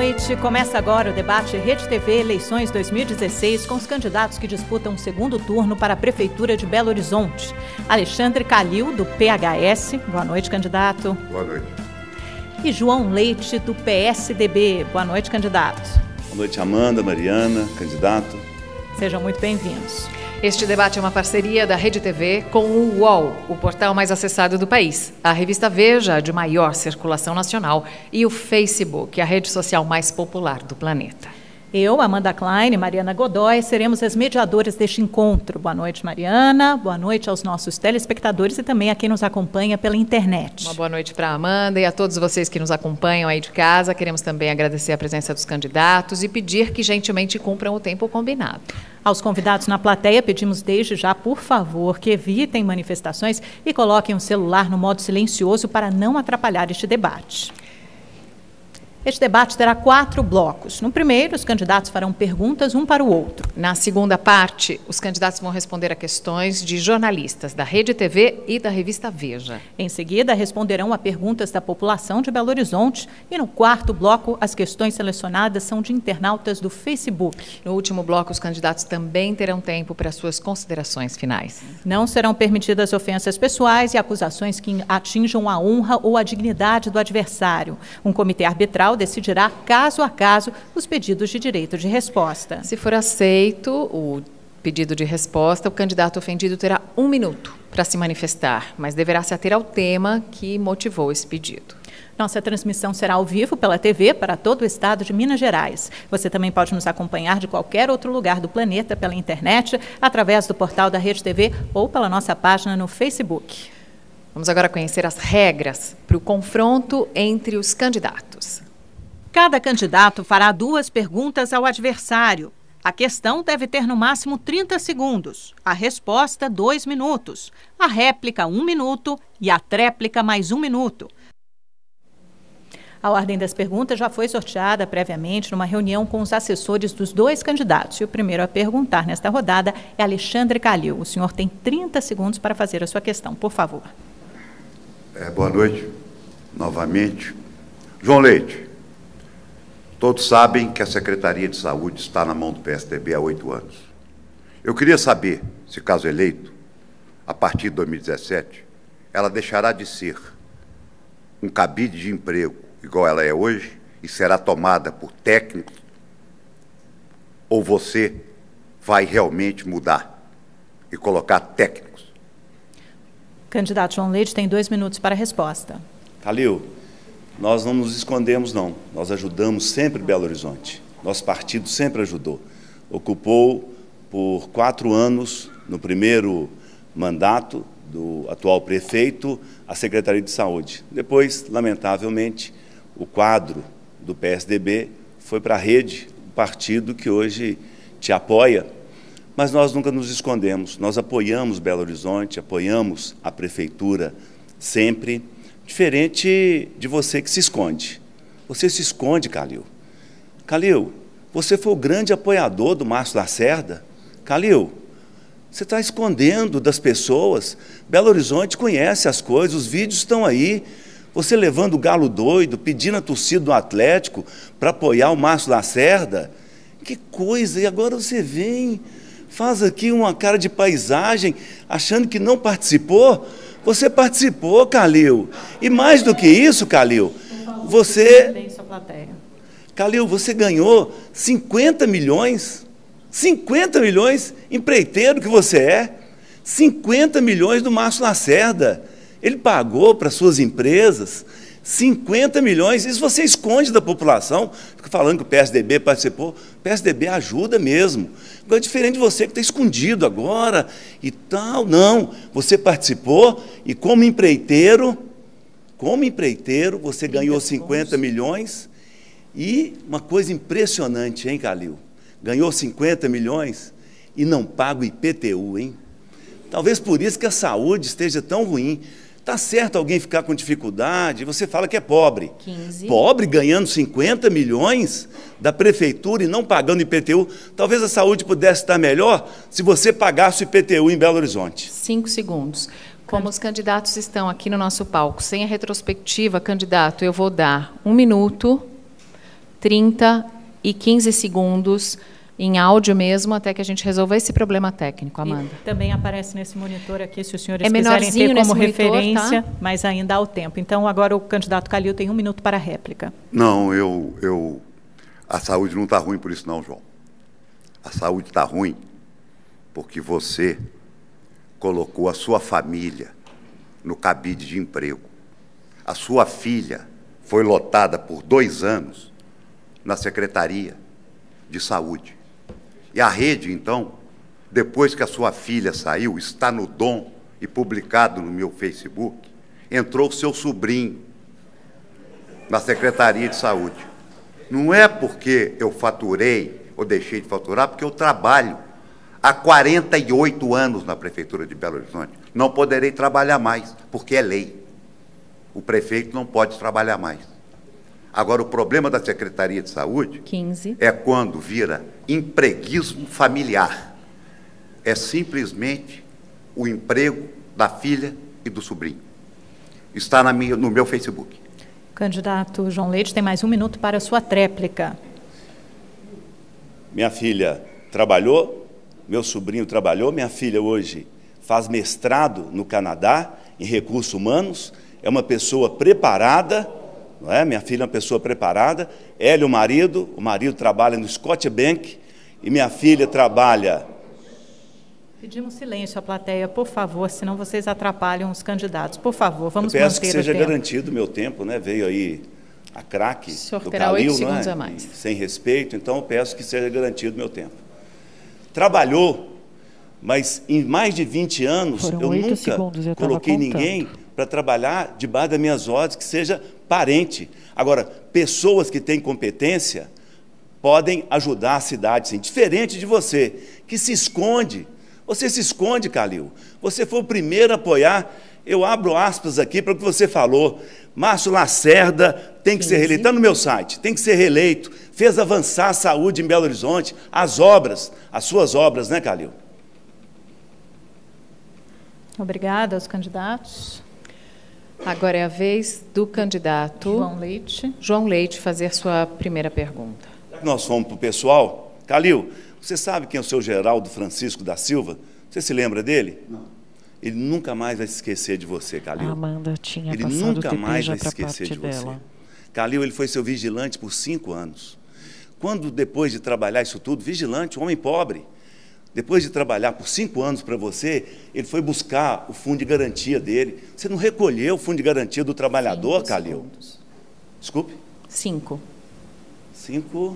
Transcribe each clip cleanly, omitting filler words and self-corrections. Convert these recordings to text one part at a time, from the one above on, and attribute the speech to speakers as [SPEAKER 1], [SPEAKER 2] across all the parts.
[SPEAKER 1] noite. Começa agora o debate Rede TV Eleições 2016 com os candidatos que disputam o segundo turno para a Prefeitura de Belo Horizonte. Alexandre Calil, do PHS. Boa noite, candidato.
[SPEAKER 2] Boa noite.
[SPEAKER 1] E João Leite, do PSDB. Boa noite, candidato.
[SPEAKER 3] Boa noite, Amanda, Mariana, candidato.
[SPEAKER 1] Sejam muito bem-vindos.
[SPEAKER 4] Este debate é uma parceria da Rede TV com o UOL, o portal mais acessado do país, a revista Veja, de maior circulação nacional, e o Facebook, a rede social mais popular do planeta.
[SPEAKER 1] Eu, Amanda Klein e Mariana Godoy seremos as mediadoras deste encontro. Boa noite, Mariana. Boa noite aos nossos telespectadores e também a quem nos acompanha pela internet.
[SPEAKER 4] Uma boa noite para a Amanda e a todos vocês que nos acompanham aí de casa. Queremos também agradecer a presença dos candidatos e pedir que gentilmente cumpram o tempo combinado.
[SPEAKER 1] Aos convidados na plateia, pedimos desde já, por favor, que evitem manifestações e coloquem o celular no modo silencioso para não atrapalhar este debate. Este debate terá 4 blocos. No primeiro, os candidatos farão perguntas um para o outro.
[SPEAKER 4] Na segunda parte, os candidatos vão responder a questões de jornalistas da Rede TV e da revista Veja.
[SPEAKER 1] Em seguida, responderão a perguntas da população de Belo Horizonte. E no quarto bloco, as questões selecionadas são de internautas do Facebook.
[SPEAKER 4] No último bloco, os candidatos também terão tempo para suas considerações finais.
[SPEAKER 1] Não serão permitidas ofensas pessoais e acusações que atinjam a honra ou a dignidade do adversário. Um comitê arbitral decidirá, caso a caso, os pedidos de direito de resposta.
[SPEAKER 4] Se for aceito o pedido de resposta, o candidato ofendido terá 1 minuto para se manifestar, mas deverá se ater ao tema que motivou esse pedido.
[SPEAKER 1] Nossa transmissão será ao vivo pela TV para todo o estado de Minas Gerais. Você também pode nos acompanhar de qualquer outro lugar do planeta pela internet, através do portal da Rede TV ou pela nossa página no Facebook.
[SPEAKER 4] Vamos agora conhecer as regras para o confronto entre os candidatos.
[SPEAKER 1] Cada candidato fará 2 perguntas ao adversário. A questão deve ter no máximo 30 segundos, a resposta 2 minutos, a réplica 1 minuto e a tréplica mais 1 minuto. A ordem das perguntas já foi sorteada previamente numa reunião com os assessores dos 2 candidatos. E o primeiro a perguntar nesta rodada é Alexandre Calil. O senhor tem 30 segundos para fazer a sua questão, por favor.
[SPEAKER 2] Boa noite, novamente. João Leite. Todos sabem que a Secretaria de Saúde está na mão do PSDB há 8 anos. Eu queria saber, se caso eleito, a partir de 2017, ela deixará de ser um cabide de emprego, igual ela é hoje, e será tomada por técnicos, ou você vai realmente mudar e colocar técnicos?
[SPEAKER 1] Candidato João Leite tem 2 minutos para a resposta.
[SPEAKER 3] Calil, nós não nos escondemos, não. Nós ajudamos sempre Belo Horizonte. Nosso partido sempre ajudou. Ocupou por 4 anos, no primeiro mandato do atual prefeito, a Secretaria de Saúde. Depois, lamentavelmente, o quadro do PSDB foi para a Rede, o partido que hoje te apoia. Mas nós nunca nos escondemos. Nós apoiamos Belo Horizonte, apoiamos a Prefeitura sempre. Diferente de você que se esconde. Você se esconde, Calil. Calil, você foi o grande apoiador do Márcio Lacerda. Calil, você está escondendo das pessoas. Belo Horizonte conhece as coisas, os vídeos estão aí. Você levando o galo doido, pedindo a torcida do Atlético para apoiar o Márcio Lacerda. Que coisa! E agora você vem, faz aqui uma cara de paisagem, achando que não participou. Você participou, Calil. E mais do que isso, Calil, Calil, você ganhou 50 milhões. 50 milhões, empreiteiro que você é. 50 milhões do Márcio Lacerda. Ele pagou para suas empresas 50 milhões. Isso você esconde da população. Fica falando que o PSDB participou. O PSDB ajuda mesmo. Agora, diferente de você que está escondido agora e tal. Não, você participou e como empreiteiro, você ganhou 50 milhões. E uma coisa impressionante, hein, Calil? Ganhou 50 milhões e não paga o IPTU, hein? Talvez por isso que a saúde esteja tão ruim. Está certo alguém ficar com dificuldade, você fala que é pobre.
[SPEAKER 1] 15.
[SPEAKER 3] Pobre ganhando 50 milhões da prefeitura e não pagando IPTU. Talvez a saúde pudesse estar melhor se você pagasse o IPTU em Belo Horizonte.
[SPEAKER 4] 5 segundos. Como os candidatos estão aqui no nosso palco, sem a retrospectiva, candidato, eu vou dar 1 minuto, 30 e 15 segundos em áudio mesmo, até que a gente resolva esse problema técnico, Amanda.
[SPEAKER 1] E também aparece nesse monitor aqui, se os senhores
[SPEAKER 4] É
[SPEAKER 1] quiserem ter como referência,
[SPEAKER 4] tá?
[SPEAKER 1] mas ainda há o tempo. Então, agora o candidato Calil tem 1 minuto para a réplica.
[SPEAKER 2] Não, a saúde não está ruim por isso não, João. A saúde está ruim porque você colocou a sua família no cabide de emprego. A sua filha foi lotada por 2 anos na Secretaria de Saúde. E a rede, então, depois que a sua filha saiu, está no Dom e publicado no meu Facebook, entrou o seu sobrinho na Secretaria de Saúde. Não é porque eu faturei ou deixei de faturar, porque eu trabalho há 48 anos na Prefeitura de Belo Horizonte. Não poderei trabalhar mais, porque é lei. O prefeito não pode trabalhar mais. Agora, o problema da Secretaria de Saúde
[SPEAKER 4] 15.
[SPEAKER 2] É quando vira empreguismo familiar. É simplesmente o emprego da filha e do sobrinho. Está no meu Facebook.
[SPEAKER 1] Candidato João Leite tem mais 1 minuto para a sua tréplica.
[SPEAKER 3] Minha filha trabalhou, meu sobrinho trabalhou, minha filha hoje faz mestrado no Canadá em recursos humanos, é uma pessoa preparada, não é? Minha filha é uma pessoa preparada, ela e o marido trabalha no Scotiabank e minha filha trabalha...
[SPEAKER 1] Pedimos silêncio à plateia, por favor, senão vocês atrapalham os candidatos. Por favor, vamos manter o tempo.
[SPEAKER 3] Eu peço que seja garantido o meu tempo, né? Veio aí a craque do Calil,
[SPEAKER 4] 8
[SPEAKER 3] não
[SPEAKER 4] segundos
[SPEAKER 3] é?
[SPEAKER 4] a mais.
[SPEAKER 3] Sem respeito, então eu peço que seja garantido o meu tempo. Trabalhou, mas em mais de 20 anos eu nunca coloquei ninguém para trabalhar debaixo das minhas ordens que seja parente. Agora, pessoas que têm competência podem ajudar a cidade, sim. Diferente de você, que se esconde. Você se esconde, Calil. Você foi o primeiro a apoiar. Eu abro aspas aqui para o que você falou. Márcio Lacerda tem que ser reeleito. Está no meu site. Tem que ser reeleito. Fez avançar a saúde em Belo Horizonte. As obras, as suas obras, né, Calil?
[SPEAKER 1] Obrigada aos candidatos.
[SPEAKER 4] Agora é a vez do candidato João Leite fazer sua primeira pergunta.
[SPEAKER 3] Nós fomos para o pessoal. Calil, você sabe quem é o seu Geraldo Francisco da Silva? Você se lembra dele? Não. Ele nunca mais vai se esquecer de você, Calil.
[SPEAKER 5] A Amanda tinha
[SPEAKER 3] ele
[SPEAKER 5] passado
[SPEAKER 3] nunca
[SPEAKER 5] o TP
[SPEAKER 3] mais
[SPEAKER 5] já
[SPEAKER 3] vai se esquecer de
[SPEAKER 5] dela.
[SPEAKER 3] você. Calil, ele foi seu vigilante por 5 anos. Quando, depois de trabalhar isso tudo, vigilante, um homem pobre, depois de trabalhar por 5 anos para você, ele foi buscar o fundo de garantia dele. Você não recolheu o fundo de garantia do trabalhador, Calil?
[SPEAKER 4] Segundos.
[SPEAKER 3] Desculpe?
[SPEAKER 4] 5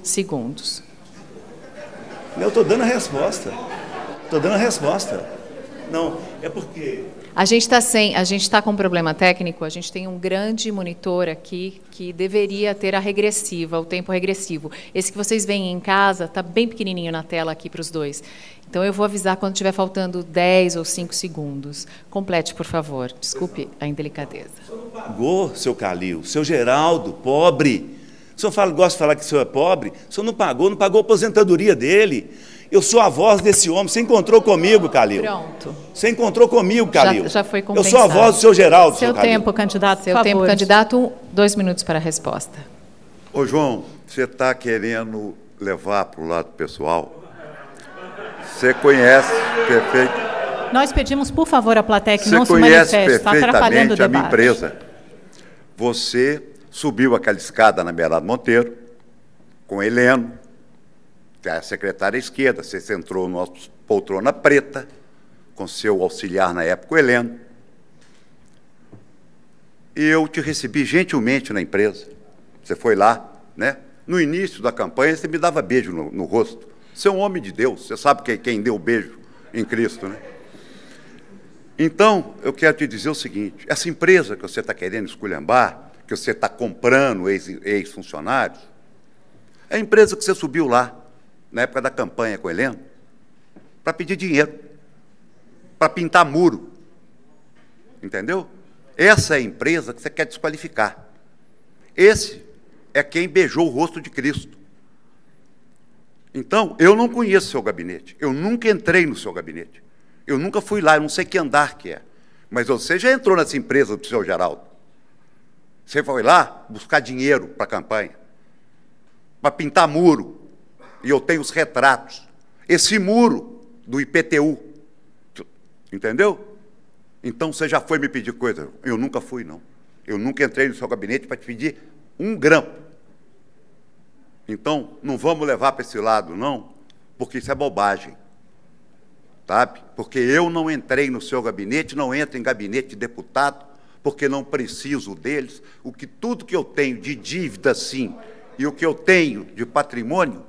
[SPEAKER 3] segundos. Eu estou dando a resposta. Estou dando a resposta. Não, é porque...
[SPEAKER 4] A gente está com um problema técnico, a gente tem um grande monitor aqui que deveria ter a regressiva, o tempo regressivo. Esse que vocês veem em casa está bem pequenininho na tela aqui para os dois. Então, eu vou avisar quando estiver faltando 10 ou 5 segundos. Complete, por favor. Desculpe a indelicadeza.
[SPEAKER 3] O senhor não pagou, seu Calil, seu Geraldo, pobre. O senhor gosta de falar que o senhor é pobre? O senhor não pagou a aposentadoria dele. Eu sou a voz desse homem. Você encontrou comigo, Calil.
[SPEAKER 4] Pronto.
[SPEAKER 3] Você encontrou comigo, Calil.
[SPEAKER 4] Já foi compensado.
[SPEAKER 3] Eu sou a voz do seu Geraldo,
[SPEAKER 1] seu tempo, candidato,
[SPEAKER 4] Seu tempo, candidato, 2 minutos para a resposta.
[SPEAKER 2] Ô, João, você está querendo levar para o lado pessoal? Você conhece perfeito.
[SPEAKER 1] Nós pedimos, por favor, à plateia que
[SPEAKER 2] você
[SPEAKER 1] não se manifeste. Está atrapalhando o
[SPEAKER 2] perfeitamente
[SPEAKER 1] debate.
[SPEAKER 2] a minha empresa. Você subiu aquela escada na Beirada Monteiro, com Heleno, que é a secretária esquerda. Você sentou numa poltrona preta, com seu auxiliar na época, o Heleno. E eu te recebi gentilmente na empresa. Você foi lá, né? No início da campanha, você me dava beijo no rosto. Você é um homem de Deus, você sabe quem deu o beijo em Cristo, né? Então, eu quero te dizer o seguinte, essa empresa que você está querendo esculhambar, que você está comprando ex-funcionários, é a empresa que você subiu lá, na época da campanha com o Heleno, para pedir dinheiro, para pintar muro. Entendeu? Essa é a empresa que você quer desqualificar. Esse é quem beijou o rosto de Cristo. Então, eu não conheço o seu gabinete, eu nunca entrei no seu gabinete, eu nunca fui lá, eu não sei que andar que é, mas você já entrou nessa empresa do seu Geraldo. Você foi lá buscar dinheiro para a campanha. para pintar muro. E eu tenho os retratos. Esse muro do IPTU. Entendeu? Então você já foi me pedir coisa. Eu nunca fui, não. Eu nunca entrei no seu gabinete para te pedir um grampo. Então, não vamos levar para esse lado, não, porque isso é bobagem. Sabe? Porque eu não entrei no seu gabinete, não entro em gabinete de deputado, porque não preciso deles. Tudo que eu tenho de dívida, sim, e o que eu tenho de patrimônio,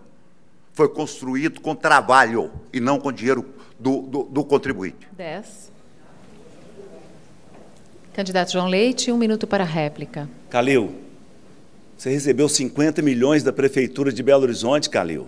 [SPEAKER 2] foi construído com trabalho e não com dinheiro do contribuinte.
[SPEAKER 4] 10. Candidato João Leite, 1 minuto para a réplica.
[SPEAKER 3] Calil, você recebeu 50 milhões da Prefeitura de Belo Horizonte, Calil.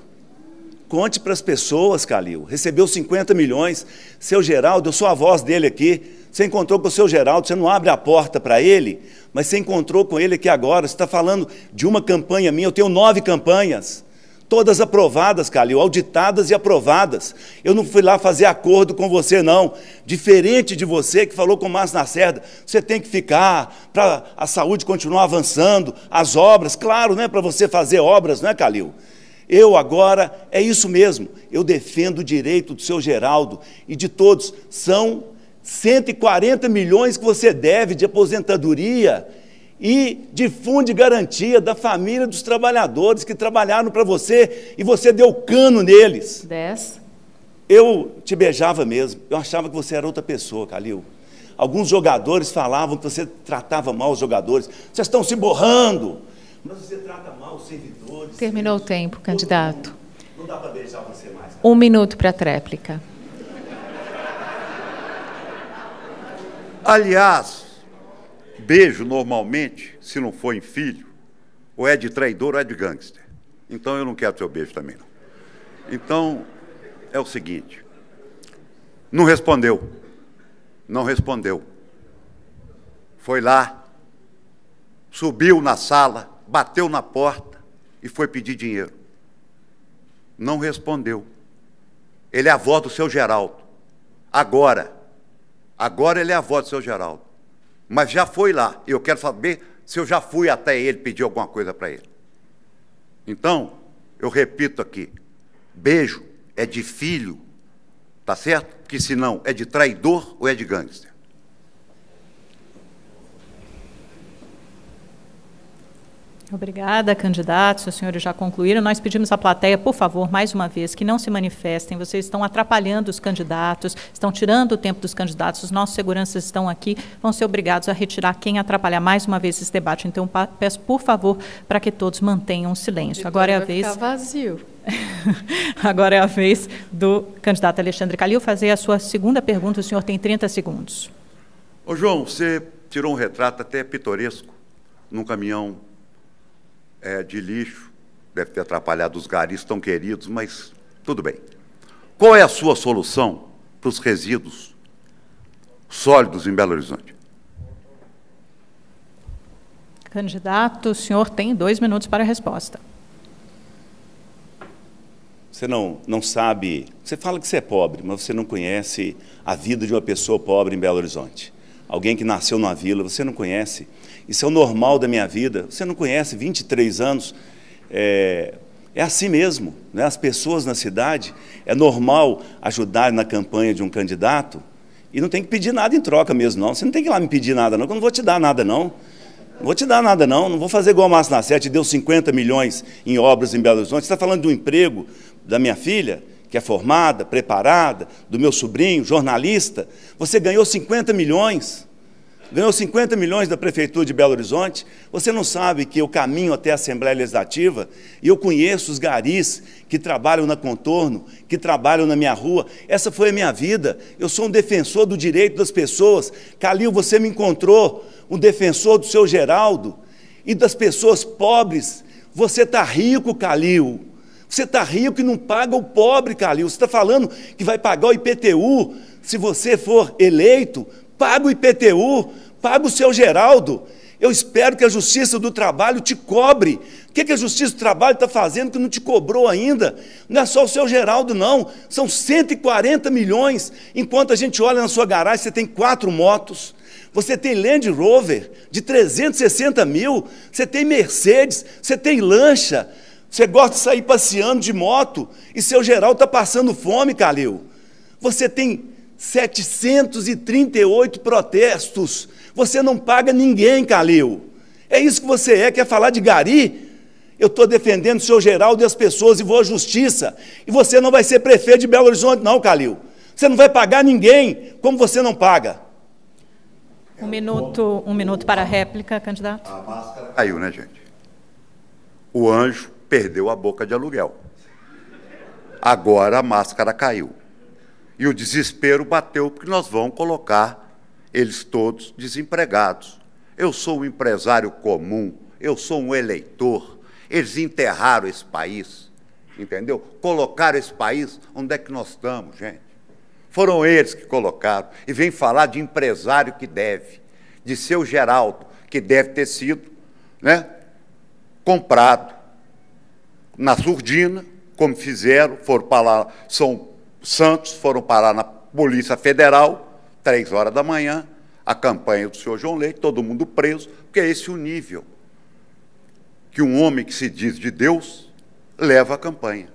[SPEAKER 3] Conte para as pessoas, Calil. Recebeu 50 milhões. Seu Geraldo, eu sou a voz dele aqui. Você encontrou com o seu Geraldo, você não abre a porta para ele, mas você encontrou com ele aqui agora. Você está falando de uma campanha minha, eu tenho 9 campanhas. Todas aprovadas, Calil, auditadas e aprovadas. Eu não fui lá fazer acordo com você, não. Diferente de você que falou com o Márcio Lacerda, você tem que ficar para a saúde continuar avançando, as obras, claro, não é para você fazer obras, não é, Calil? Eu agora, é isso mesmo, eu defendo o direito do seu Geraldo e de todos. São 140 milhões que você deve de aposentadoria e de fundo de garantia da família dos trabalhadores que trabalharam para você e você deu cano neles.
[SPEAKER 4] 10.
[SPEAKER 3] Eu te beijava mesmo, eu achava que você era outra pessoa, Calil. Alguns jogadores falavam que você tratava mal os jogadores. Vocês estão se borrando, mas você trata mal os servidores.
[SPEAKER 4] Terminou o tempo, candidato.
[SPEAKER 3] Não dá para beijar você mais.
[SPEAKER 4] 1 minuto para a tréplica.
[SPEAKER 2] Aliás, beijo, normalmente, se não for em filho, ou é de traidor ou é de gangster. Então, eu não quero seu beijo também, não. Então, é o seguinte, não respondeu. Não respondeu. Foi lá, subiu na sala, bateu na porta e foi pedir dinheiro. Não respondeu. Ele é a avó do seu Geraldo. Agora ele é a avó do seu Geraldo. Mas já foi lá. Eu quero saber se eu já fui até ele pedir alguma coisa para ele. Então, eu repito aqui, beijo é de filho, tá certo? Porque senão é de traidor ou é de gangster.
[SPEAKER 1] Obrigada, candidatos. Os senhores já concluíram. Nós pedimos à plateia, por favor, mais uma vez, que não se manifestem. Vocês estão atrapalhando os candidatos, estão tirando o tempo dos candidatos. Os nossos seguranças estão aqui, vão ser obrigados a retirar quem atrapalhar mais uma vez esse debate. Então, peço, por favor, para que todos mantenham o silêncio. Agora é a vez...
[SPEAKER 4] Vai ficar vazio.
[SPEAKER 1] Agora é a vez do candidato Alexandre Calil fazer a sua segunda pergunta. O senhor tem 30 segundos.
[SPEAKER 2] Ô, João, você tirou um retrato até pitoresco num caminhão de lixo, deve ter atrapalhado os garis tão queridos, mas tudo bem. Qual é a sua solução para os resíduos sólidos em Belo Horizonte?
[SPEAKER 1] Candidato, o senhor tem 2 minutos para a resposta.
[SPEAKER 3] Você não sabe, você fala que você é pobre, mas você não conhece a vida de uma pessoa pobre em Belo Horizonte. Alguém que nasceu numa vila, você não conhece. Isso é o normal da minha vida. Você não conhece, 23 anos, é assim mesmo, né? As pessoas na cidade, é normal ajudar na campanha de um candidato e não tem que pedir nada em troca mesmo, não. Você não tem que ir lá me pedir nada, não, que eu não vou te dar nada, não. Não vou te dar nada, não. Não vou fazer igual o Márcio Lacerda, deu 50 milhões em obras em Belo Horizonte. Você está falando do emprego da minha filha, que é formada, preparada, do meu sobrinho, jornalista. Você ganhou 50 milhões. Ganhou 50 milhões da Prefeitura de Belo Horizonte. Você não sabe que eu caminho até a Assembleia Legislativa e eu conheço os garis que trabalham na Contorno, que trabalham na minha rua. Essa foi a minha vida. Eu sou um defensor do direito das pessoas. Calil, você me encontrou um defensor do seu Geraldo e das pessoas pobres. Você está rico, Calil. Você está rico e não paga o pobre, Calil. Você está falando que vai pagar o IPTU se você for eleito. Paga o IPTU, paga o seu Geraldo. Eu espero que a Justiça do Trabalho te cobre. O que a Justiça do Trabalho está fazendo que não te cobrou ainda? Não é só o seu Geraldo, não. São 140 milhões. Enquanto a gente olha na sua garagem, você tem 4 motos. Você tem Land Rover de 360 mil. Você tem Mercedes. Você tem lancha. Você gosta de sair passeando de moto e seu Geraldo está passando fome, Calil. Você tem 738 protestos. Você não paga ninguém, Calil. É isso que você é? Quer falar de gari? Eu estou defendendo o seu Geraldo e as pessoas e vou à justiça. E você não vai ser prefeito de Belo Horizonte, não, Calil. Você não vai pagar ninguém, como você não paga.
[SPEAKER 1] Um minuto para a réplica, candidato.
[SPEAKER 2] A máscara caiu, né, gente? O anjo perdeu a boca de aluguel. Agora a máscara caiu. E o desespero bateu, porque nós vamos colocar eles todos desempregados. Eu sou um empresário comum, eu sou um eleitor. Eles enterraram esse país, entendeu? Colocaram esse país onde é que nós estamos, gente. Foram eles que colocaram. E vem falar de empresário que deve, de seu Geraldo, que deve ter sido, né, comprado na surdina, como fizeram, foram para lá, São Santos, foram parar na Polícia Federal, 3 horas da manhã, a campanha do senhor João Leite, todo mundo preso, porque é esse o nível que um homem que se diz de Deus leva a campanha.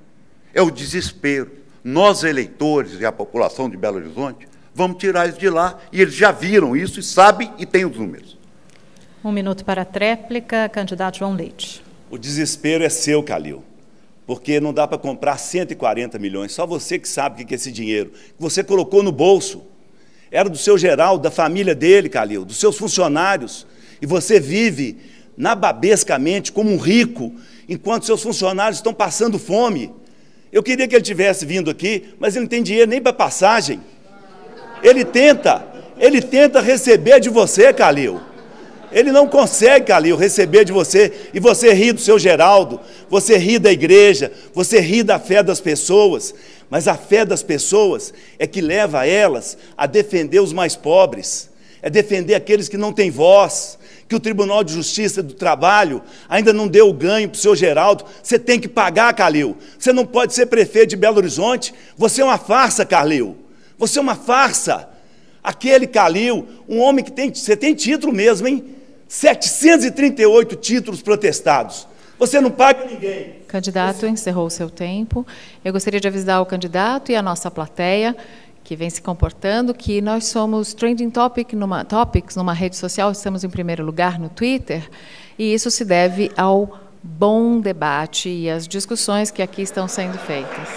[SPEAKER 2] É o desespero. Nós, eleitores e a população de Belo Horizonte, vamos tirar eles de lá, e eles já viram isso e sabem e têm os números.
[SPEAKER 1] Um minuto para a tréplica, candidato João Leite.
[SPEAKER 3] O desespero é seu, Calil, porque não dá para comprar 140 milhões, só você que sabe o que é esse dinheiro, que você colocou no bolso. Era do seu Geraldo, da família dele, Calil, dos seus funcionários, e você vive nababescamente como um rico, enquanto seus funcionários estão passando fome. Eu queria que ele tivesse vindo aqui, mas ele não tem dinheiro nem para passagem. Ele tenta receber de você, Calil. Ele não consegue, Calil, receber de você, e você ri do seu Geraldo, você ri da igreja, você ri da fé das pessoas, mas a fé das pessoas é que leva elas a defender os mais pobres, é defender aqueles que não têm voz, que o Tribunal de Justiça do Trabalho ainda não deu o ganho para o seu Geraldo. Você tem que pagar, Calil. Você não pode ser prefeito de Belo Horizonte. Você é uma farsa, Calil. Você é uma farsa. Aquele Calil, um homem que tem... Você tem título mesmo, hein? 738 títulos protestados. Você não paga ninguém.
[SPEAKER 4] Candidato, encerrou o seu tempo. Eu gostaria de avisar o candidato e a nossa plateia, que vem se comportando, que nós somos Trending Topics numa rede social, estamos em primeiro lugar no Twitter, e isso se deve ao bom debate e às discussões que aqui estão sendo feitas.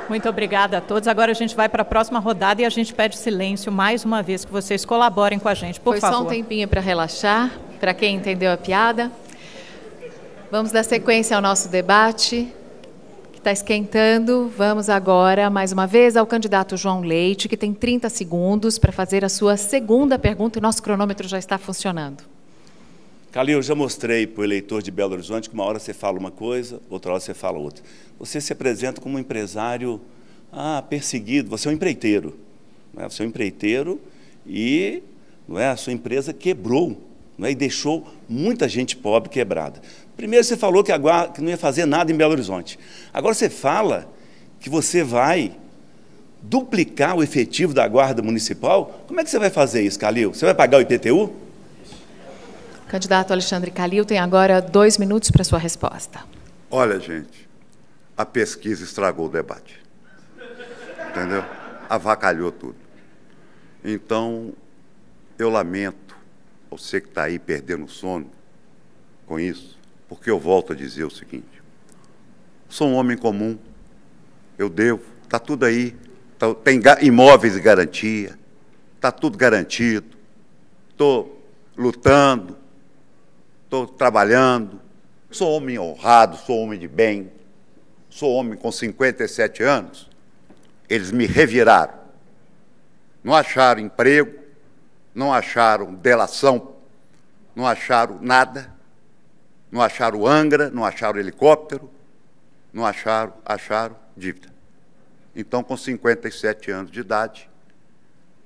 [SPEAKER 1] Muito obrigada a todos. Agora a gente vai para a próxima rodada e a gente pede silêncio mais uma vez, que vocês colaborem com a gente, por favor.
[SPEAKER 4] Foi só um tempinho para relaxar, para quem entendeu a piada. Vamos dar sequência ao nosso debate, que está esquentando. Vamos agora, mais uma vez, ao candidato João Leite, que tem 30 segundos para fazer a sua segunda pergunta, e nosso cronômetro já está funcionando.
[SPEAKER 3] Calil, eu já mostrei para o eleitor de Belo Horizonte que uma hora você fala uma coisa, outra hora você fala outra. Você se apresenta como um empresário perseguido, você é um empreiteiro. Não é? Você é um empreiteiro e a sua empresa quebrou, não é? E deixou muita gente pobre quebrada. Primeiro você falou que não ia fazer nada em Belo Horizonte. Agora você fala que você vai duplicar o efetivo da Guarda Municipal. Como é que você vai fazer isso, Calil? Você vai pagar o IPTU?
[SPEAKER 4] Candidato Alexandre Calil tem agora 2 minutos para sua resposta.
[SPEAKER 2] Olha, gente, a pesquisa estragou o debate. Entendeu? Avacalhou tudo. Então, eu lamento você que está aí perdendo o sono com isso, porque eu volto a dizer o seguinte: sou um homem comum, eu devo, está tudo aí, tem imóveis de garantia, está tudo garantido, estou lutando, estou trabalhando, sou homem honrado, sou homem de bem, sou homem com 57 anos, eles me reviraram, não acharam emprego, não acharam delação, não acharam nada, não acharam Angra, não acharam helicóptero, não acharam dívida. Então, com 57 anos de idade,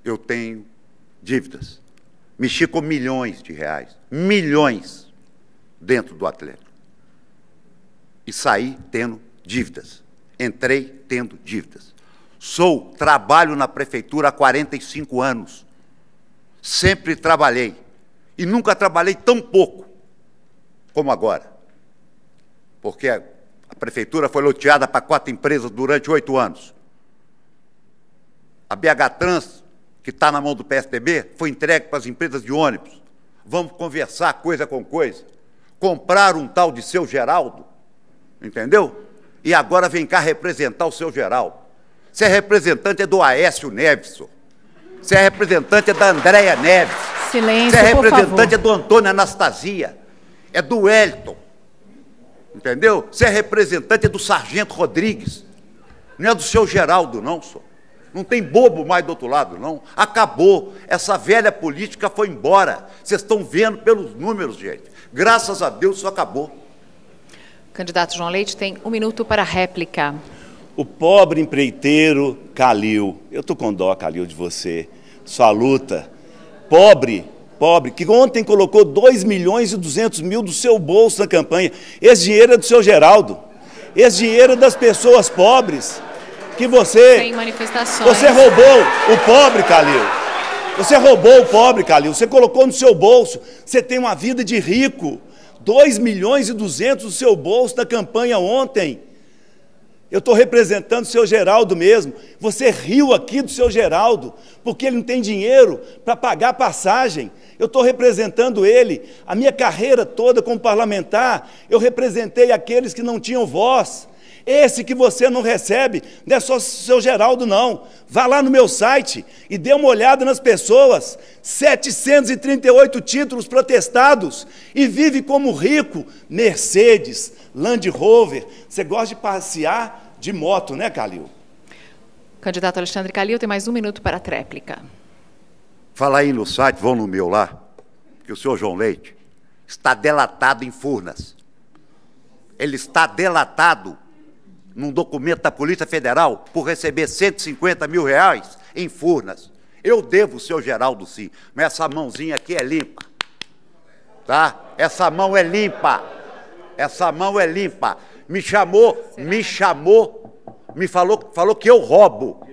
[SPEAKER 2] eu tenho dívidas. Mexi com milhões de reais, milhões, dentro do Atlético. E saí tendo dívidas. Entrei tendo dívidas. Trabalho na prefeitura há 45 anos. Sempre trabalhei. E nunca trabalhei tão pouco como agora. Porque a prefeitura foi loteada para 4 empresas durante 8 anos. A BH Trans, que está na mão do PSDB, foi entregue para as empresas de ônibus. Vamos conversar coisa com coisa. Comprar um tal de Seu Geraldo, entendeu? E agora vem cá representar o Seu Geraldo. Você é representante do Aécio Neves, você é representante da Andréia Neves.
[SPEAKER 1] Silêncio,
[SPEAKER 2] você é representante do Antônio Anastasia, é do Wellington, entendeu? Você é representante do Sargento Rodrigues, não é do Seu Geraldo, não, senhor. Não tem bobo mais do outro lado, não. Acabou. Essa velha política foi embora. Vocês estão vendo pelos números, gente. Graças a Deus isso acabou.
[SPEAKER 4] O candidato João Leite tem 1 minuto para réplica.
[SPEAKER 3] O pobre empreiteiro Calil, eu estou com dó, Calil, de você, sua luta. Pobre, que ontem colocou 2.200.000 do seu bolso na campanha. Esse dinheiro é do seu Geraldo. Esse dinheiro é das pessoas pobres. Que
[SPEAKER 4] Sem manifestações.
[SPEAKER 3] Você roubou o pobre, Calil. Você roubou o pobre, Calil. Você colocou no seu bolso. Você tem uma vida de rico. 2.200.000 do seu bolso na campanha ontem. Eu estou representando o seu Geraldo mesmo. Você riu aqui do seu Geraldo, porque ele não tem dinheiro para pagar a passagem. Eu estou representando ele. A minha carreira toda como parlamentar, eu representei aqueles que não tinham voz. Esse que você não recebe, não é só o seu Geraldo, não. Vá lá no meu site e dê uma olhada nas pessoas. 738 títulos protestados e vive como rico. Mercedes, Land Rover. Você gosta de passear de moto, né, Calil?
[SPEAKER 4] Candidato Alexandre Calil tem mais 1 minuto para a tréplica.
[SPEAKER 2] Fala aí no site, vão no meu lá, que o senhor João Leite está delatado em Furnas. Ele está delatado num documento da Polícia Federal por receber 150 mil reais em Furnas. Eu devo o seu Geraldo, sim, mas essa mãozinha aqui é limpa, tá? Essa mão é limpa, essa mão é limpa. Me falou que eu roubo,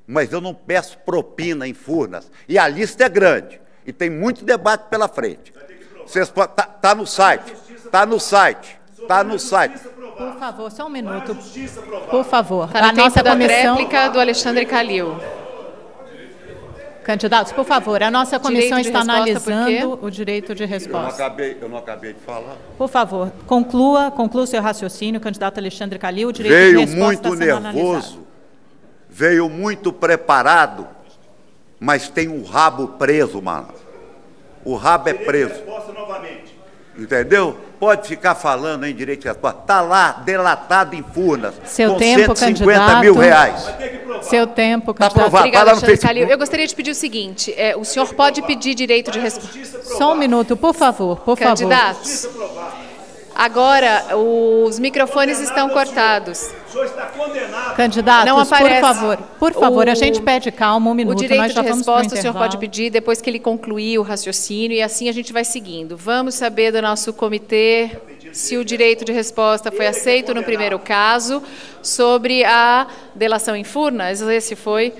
[SPEAKER 2] mas eu não peço propina em Furnas. E a lista é grande, e tem muito debate pela frente. Vocês tá no site, tá no site.
[SPEAKER 1] Por favor, só 1 minuto. Por favor.
[SPEAKER 4] Está na nossa tréplica do Alexandre Calil.
[SPEAKER 1] Candidatos, por favor, a nossa comissão está analisando o direito de resposta.
[SPEAKER 2] Eu não acabei de falar.
[SPEAKER 1] Por favor, conclua o seu raciocínio, candidato Alexandre Calil, o direito de resposta está sendo analisado.
[SPEAKER 2] Veio muito preparado, mas tem um rabo preso, mano. O rabo é preso.
[SPEAKER 3] Resposta novamente.
[SPEAKER 2] Entendeu? Pode ficar falando em direito de resposta. Está lá, delatado em Furnas,
[SPEAKER 1] seu
[SPEAKER 2] com
[SPEAKER 1] tempo,
[SPEAKER 2] 150 mil reais.
[SPEAKER 1] Seu tempo,
[SPEAKER 2] candidato.
[SPEAKER 1] Tá
[SPEAKER 2] aprovado.
[SPEAKER 4] Obrigada, Alexandre Calil. Eu gostaria de pedir o seguinte, o senhor pode pedir direito de resposta.
[SPEAKER 1] Só 1 minuto, por favor,
[SPEAKER 4] Candidatos, agora os microfones estão cortados.
[SPEAKER 3] O senhor está condenado.
[SPEAKER 1] Candidatos,
[SPEAKER 4] Não aparece.
[SPEAKER 1] por favor, a gente pede calma, 1 minuto.
[SPEAKER 4] O direito
[SPEAKER 1] nós já
[SPEAKER 4] de
[SPEAKER 1] vamos
[SPEAKER 4] resposta
[SPEAKER 1] pro
[SPEAKER 4] o senhor
[SPEAKER 1] intervalo.
[SPEAKER 4] pode pedir depois que ele concluir o raciocínio e assim a gente vai seguindo. Vamos saber do nosso comitê se o direito de resposta foi aceito no primeiro caso, sobre a delação em Furnas. Esse foi.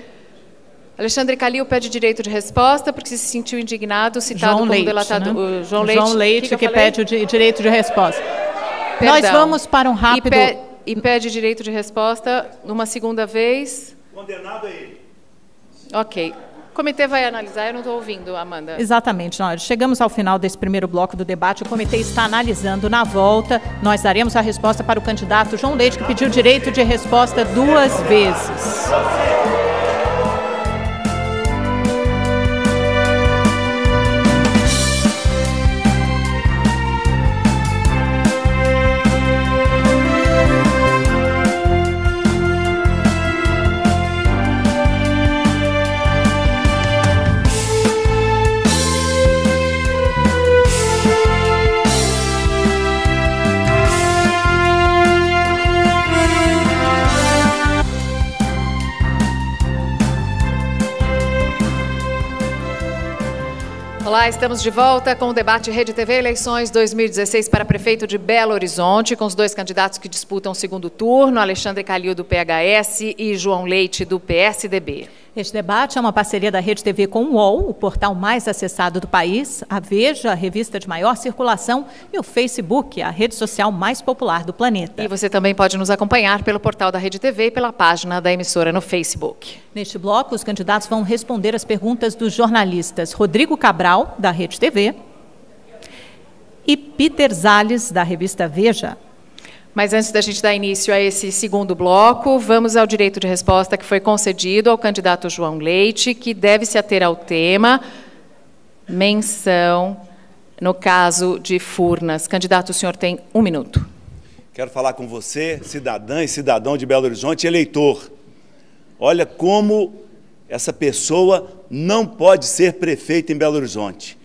[SPEAKER 4] Alexandre Calil pede direito de resposta porque se sentiu indignado, citado
[SPEAKER 1] João
[SPEAKER 4] como
[SPEAKER 1] Leite,
[SPEAKER 4] delatado.
[SPEAKER 1] né?
[SPEAKER 4] João Leite,
[SPEAKER 1] João Leite que pede o direito de resposta.
[SPEAKER 4] Perdão.
[SPEAKER 1] Nós vamos para um rápido...
[SPEAKER 4] E pede direito de resposta numa segunda vez.
[SPEAKER 3] Condenado é ele.
[SPEAKER 4] Ok. O comitê vai analisar, eu não estou ouvindo, Amanda.
[SPEAKER 1] Exatamente. Nós chegamos ao final desse primeiro bloco do debate. O comitê está analisando. Na volta, nós daremos a resposta para o candidato João Leite, que pediu direito de resposta 2 vezes.
[SPEAKER 4] Olá, estamos de volta com o debate Rede TV Eleições 2016 para prefeito de Belo Horizonte, com os 2 candidatos que disputam o segundo turno, Alexandre Calil do PHS e João Leite do PSDB.
[SPEAKER 1] Este debate é uma parceria da Rede TV com o UOL, o portal mais acessado do país, a Veja, a revista de maior circulação, e o Facebook, a rede social mais popular do planeta.
[SPEAKER 4] E você também pode nos acompanhar pelo portal da Rede TV e pela página da emissora no Facebook.
[SPEAKER 1] Neste bloco, os candidatos vão responder as perguntas dos jornalistas Rodrigo Cabral, da Rede TV, e Peter Zales, da revista Veja.
[SPEAKER 4] Mas antes da gente dar início a esse segundo bloco, vamos ao direito de resposta que foi concedido ao candidato João Leite, que deve se ater ao tema menção no caso de Furnas. Candidato, o senhor tem 1 minuto.
[SPEAKER 3] Quero falar com você, cidadã e cidadão de Belo Horizonte, eleitor. Olha como essa pessoa não pode ser prefeito em Belo Horizonte.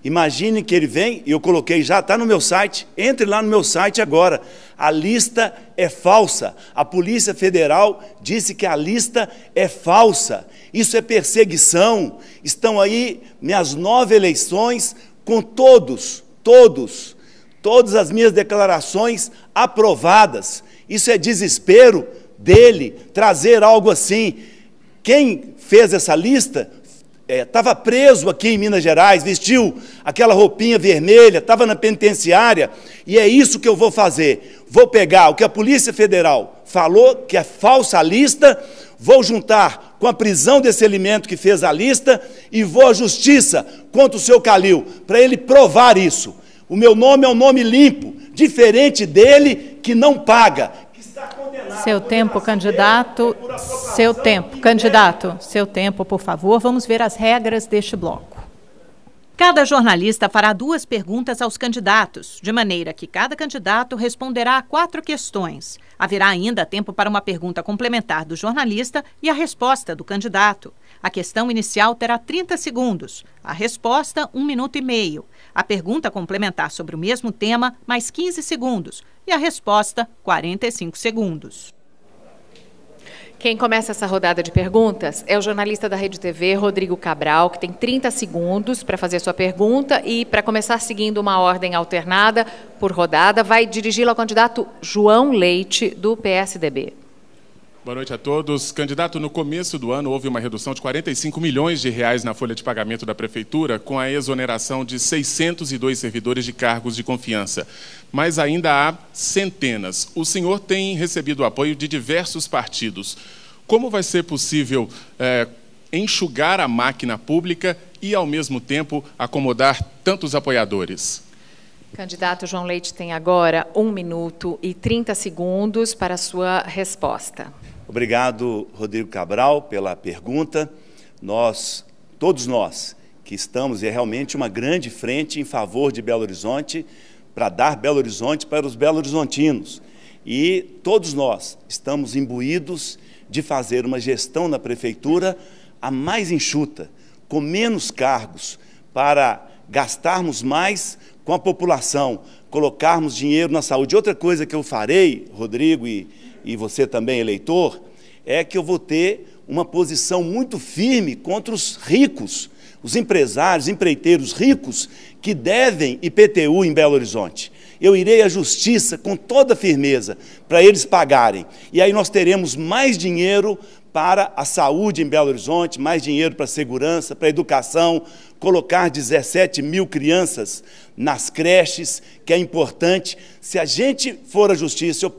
[SPEAKER 3] Imagine que ele vem, e eu coloquei já, está no meu site, entre lá no meu site agora. A lista é falsa. A Polícia Federal disse que a lista é falsa. Isso é perseguição. Estão aí minhas 9 eleições com todas as minhas declarações aprovadas. Isso é desespero dele trazer algo assim. Quem fez essa lista estava preso aqui em Minas Gerais, vestiu aquela roupinha vermelha, estava na penitenciária, e é isso que eu vou fazer. Vou pegar o que a Polícia Federal falou, que é falsa a lista, vou juntar com a prisão desse elemento que fez a lista e vou à justiça contra o seu Calil, para ele provar isso. O meu nome é um nome limpo, diferente dele que não paga.
[SPEAKER 1] Seu tempo, candidato. Seu tempo, candidato. Seu tempo, por favor. Vamos ver as regras deste bloco. Cada jornalista fará 2 perguntas aos candidatos, de maneira que cada candidato responderá a 4 questões. Haverá ainda tempo para uma pergunta complementar do jornalista e a resposta do candidato. A questão inicial terá 30 segundos, a resposta 1 minuto e meio. A pergunta complementar sobre o mesmo tema, mais 15 segundos. E a resposta, 45 segundos.
[SPEAKER 4] Quem começa essa rodada de perguntas é o jornalista da Rede TV, Rodrigo Cabral, que tem 30 segundos para fazer a sua pergunta e, para começar seguindo uma ordem alternada por rodada, vai dirigi-la ao candidato João Leite, do PSDB.
[SPEAKER 5] Boa noite a todos. Candidato, no começo do ano houve uma redução de 45 milhões de reais na folha de pagamento da Prefeitura, com a exoneração de 602 servidores de cargos de confiança. Mas ainda há centenas. O senhor tem recebido o apoio de diversos partidos. Como vai ser possível enxugar a máquina pública e, ao mesmo tempo, acomodar tantos apoiadores?
[SPEAKER 4] Candidato João Leite tem agora 1 minuto e 30 segundos para a sua resposta.
[SPEAKER 3] Obrigado, Rodrigo Cabral, pela pergunta. Todos nós que estamos, é realmente uma grande frente em favor de Belo Horizonte, para dar Belo Horizonte para os belo-horizontinos. E todos nós estamos imbuídos de fazer uma gestão na Prefeitura a mais enxuta, com menos cargos, para gastarmos mais com a população, colocarmos dinheiro na saúde. Outra coisa que eu farei, Rodrigo e você também, eleitor, é que eu vou ter uma posição muito firme contra os ricos, os empresários, empreiteiros ricos que devem IPTU em Belo Horizonte. Eu irei à justiça com toda firmeza para eles pagarem. E aí nós teremos mais dinheiro para a saúde em Belo Horizonte, mais dinheiro para a segurança, para a educação, colocar 17 mil crianças nas creches, que é importante. Se a gente for à justiça,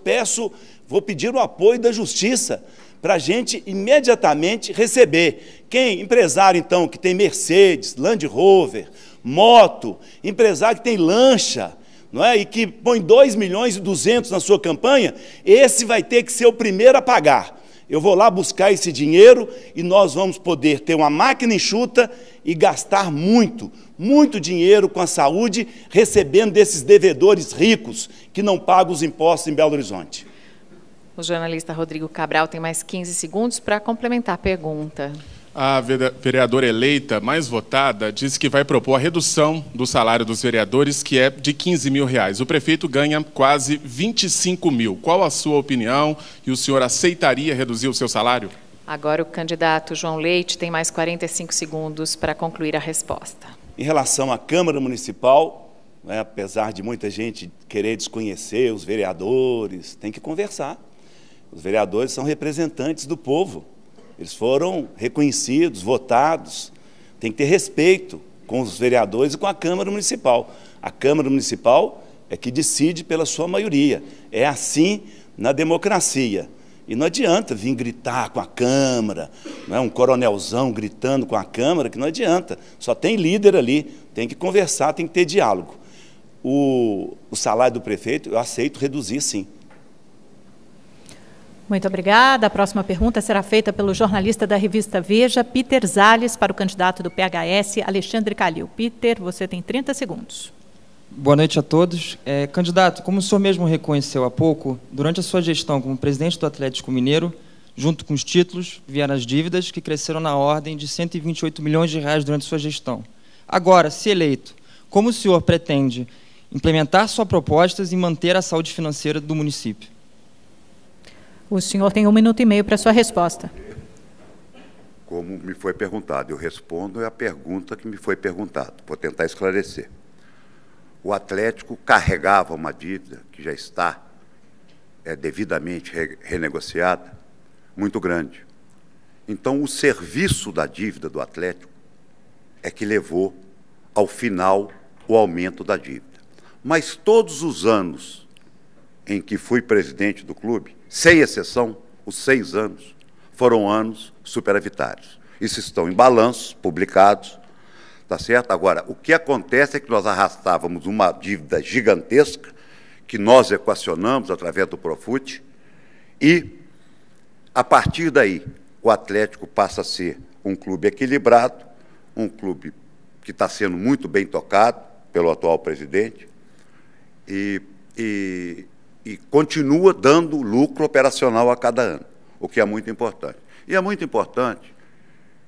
[SPEAKER 3] vou pedir o apoio da justiça para a gente imediatamente receber. Quem? Empresário, então, que tem Mercedes, Land Rover, moto, empresário que tem lancha, não é? E que põe 2,2 milhões na sua campanha, esse vai ter que ser o primeiro a pagar. Eu vou lá buscar esse dinheiro e nós vamos poder ter uma máquina enxuta e gastar muito dinheiro com a saúde, recebendo desses devedores ricos que não pagam os impostos em Belo Horizonte.
[SPEAKER 4] O jornalista Rodrigo Cabral tem mais 15 segundos para complementar a pergunta.
[SPEAKER 5] A vereadora eleita mais votada disse que vai propor a redução do salário dos vereadores, que é de R$15 mil. O prefeito ganha quase 25 mil. Qual a sua opinião? E o senhor aceitaria reduzir o seu salário?
[SPEAKER 4] Agora o candidato João Leite tem mais 45 segundos para concluir a resposta.
[SPEAKER 3] Em relação à Câmara Municipal, apesar de muita gente querer desconhecer os vereadores, tem que conversar. Os vereadores são representantes do povo. Eles foram reconhecidos, votados. Tem que ter respeito com os vereadores e com a Câmara Municipal. A Câmara Municipal é que decide pela sua maioria. É assim na democracia. E não adianta vir gritar com a Câmara, né, um coronelzão gritando com a Câmara, que não adianta. Só tem líder ali, tem que conversar, tem que ter diálogo. O salário do prefeito, eu aceito reduzir, sim.
[SPEAKER 1] Muito obrigada. A próxima pergunta será feita pelo jornalista da revista Veja, Peter Zales, para o candidato do PHS, Alexandre Calil. Peter, você tem 30 segundos.
[SPEAKER 6] Boa noite a todos. Candidato, como o senhor mesmo reconheceu há pouco, durante a sua gestão como presidente do Atlético Mineiro, junto com os títulos, vieram as dívidas que cresceram na ordem de 128 milhões de reais durante a sua gestão. Agora, se eleito, como o senhor pretende implementar suas propostas e manter a saúde financeira do município?
[SPEAKER 1] O senhor tem 1 minuto e meio para a sua resposta.
[SPEAKER 2] Como me foi perguntado, eu respondo a pergunta que me foi perguntada. Vou tentar esclarecer. O Atlético carregava uma dívida que já está devidamente renegociada, muito grande. Então, o serviço da dívida do Atlético é que levou, ao final, o aumento da dívida. Mas todos os anos em que fui presidente do clube, sem exceção, os 6 anos, foram anos superavitários. Isso estão em balanços publicados, tá certo? Agora, o que acontece é que nós arrastávamos uma dívida gigantesca, que nós equacionamos através do Profut, e, a partir daí, o Atlético passa a ser um clube equilibrado, um clube que está sendo muito bem tocado pelo atual presidente, e continua dando lucro operacional a cada ano, o que é muito importante. E é muito importante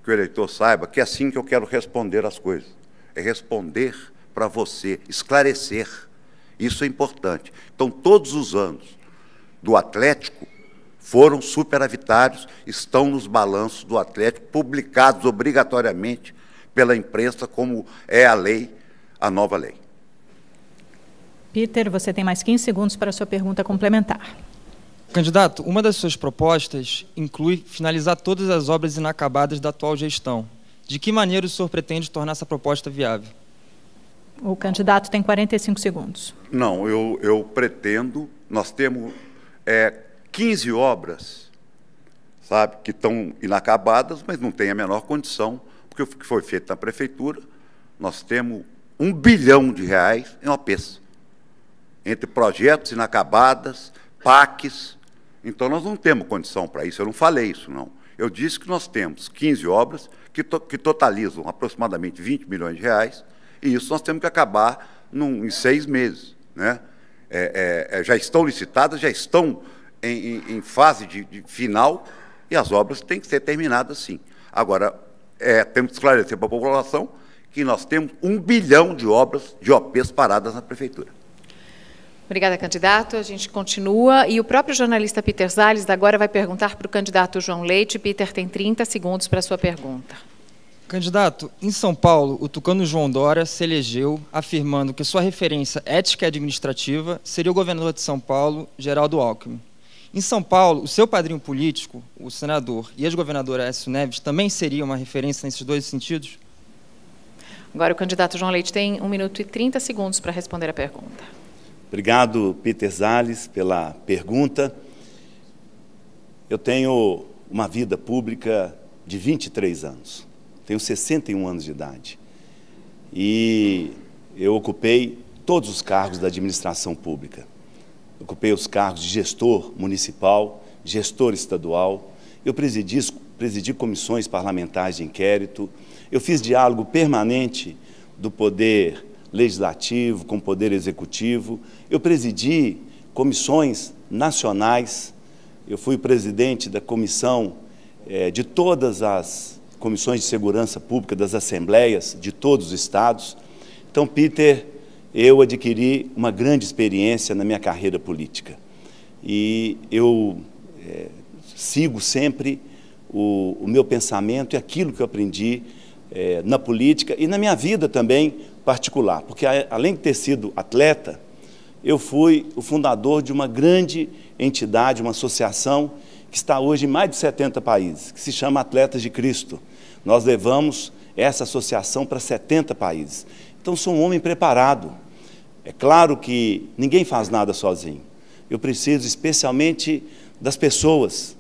[SPEAKER 2] que o eleitor saiba que é assim que eu quero responder as coisas. É responder para você, esclarecer. Isso é importante. Então, todos os anos do Atlético foram superavitários, estão nos balanços do Atlético, publicados obrigatoriamente pela imprensa, como é a lei, a nova lei.
[SPEAKER 1] Peter, você tem mais 15 segundos para a sua pergunta complementar.
[SPEAKER 6] Candidato, uma das suas propostas inclui finalizar todas as obras inacabadas da atual gestão. De que maneira o senhor pretende tornar essa proposta viável?
[SPEAKER 1] O candidato tem 45 segundos.
[SPEAKER 2] Não, eu pretendo... Nós temos 15 obras, sabe, que estão inacabadas, mas não tem a menor condição, porque o que foi feito na prefeitura, nós temos R$1 bilhão em OPs, entre projetos inacabadas, PACs. Então, nós não temos condição para isso. Eu não falei isso, não. Eu disse que nós temos 15 obras que totalizam aproximadamente R$20 milhões, e isso nós temos que acabar em 6 meses. Né? Já estão licitadas, já estão em fase de final, e as obras têm que ser terminadas, sim. Agora, temos que esclarecer para a população que nós temos R$1 bilhão de obras, de OPs paradas na prefeitura.
[SPEAKER 4] Obrigada, candidato. A gente continua. E o próprio jornalista Peter Zales agora vai perguntar para o candidato João Leite. Peter tem 30 segundos para a sua pergunta.
[SPEAKER 6] Candidato, em São Paulo, o tucano João Dória se elegeu afirmando que sua referência ética e administrativa seria o governador de São Paulo, Geraldo Alckmin. Em São Paulo, o seu padrinho político, o senador e ex-governador Aécio Neves, também seria uma referência nesses dois sentidos?
[SPEAKER 4] Agora o candidato João Leite tem 1 minuto e 30 segundos para responder a pergunta.
[SPEAKER 3] Obrigado, Peter Zales, pela pergunta. Eu tenho uma vida pública de 23 anos. Tenho 61 anos de idade. E eu ocupei todos os cargos da administração pública. Ocupei os cargos de gestor municipal, gestor estadual. Eu presidi comissões parlamentares de inquérito. Eu fiz diálogo permanente do poder legislativo com o poder executivo. Eu presidi comissões nacionais. Eu fui presidente da comissão de todas as comissões de segurança pública das assembleias de todos os estados. Então, Peter, eu adquiri uma grande experiência na minha carreira política. E eu sigo sempre o meu pensamento e aquilo que eu aprendi na política e na minha vida também particular. Porque, além de ter sido atleta, eu fui o fundador de uma grande entidade, uma associação que está hoje em mais de 70 países, que se chama Atletas de Cristo. Nós levamos essa associação para 70 países. Então, sou um homem preparado. É claro que ninguém faz nada sozinho. Eu preciso especialmente das pessoas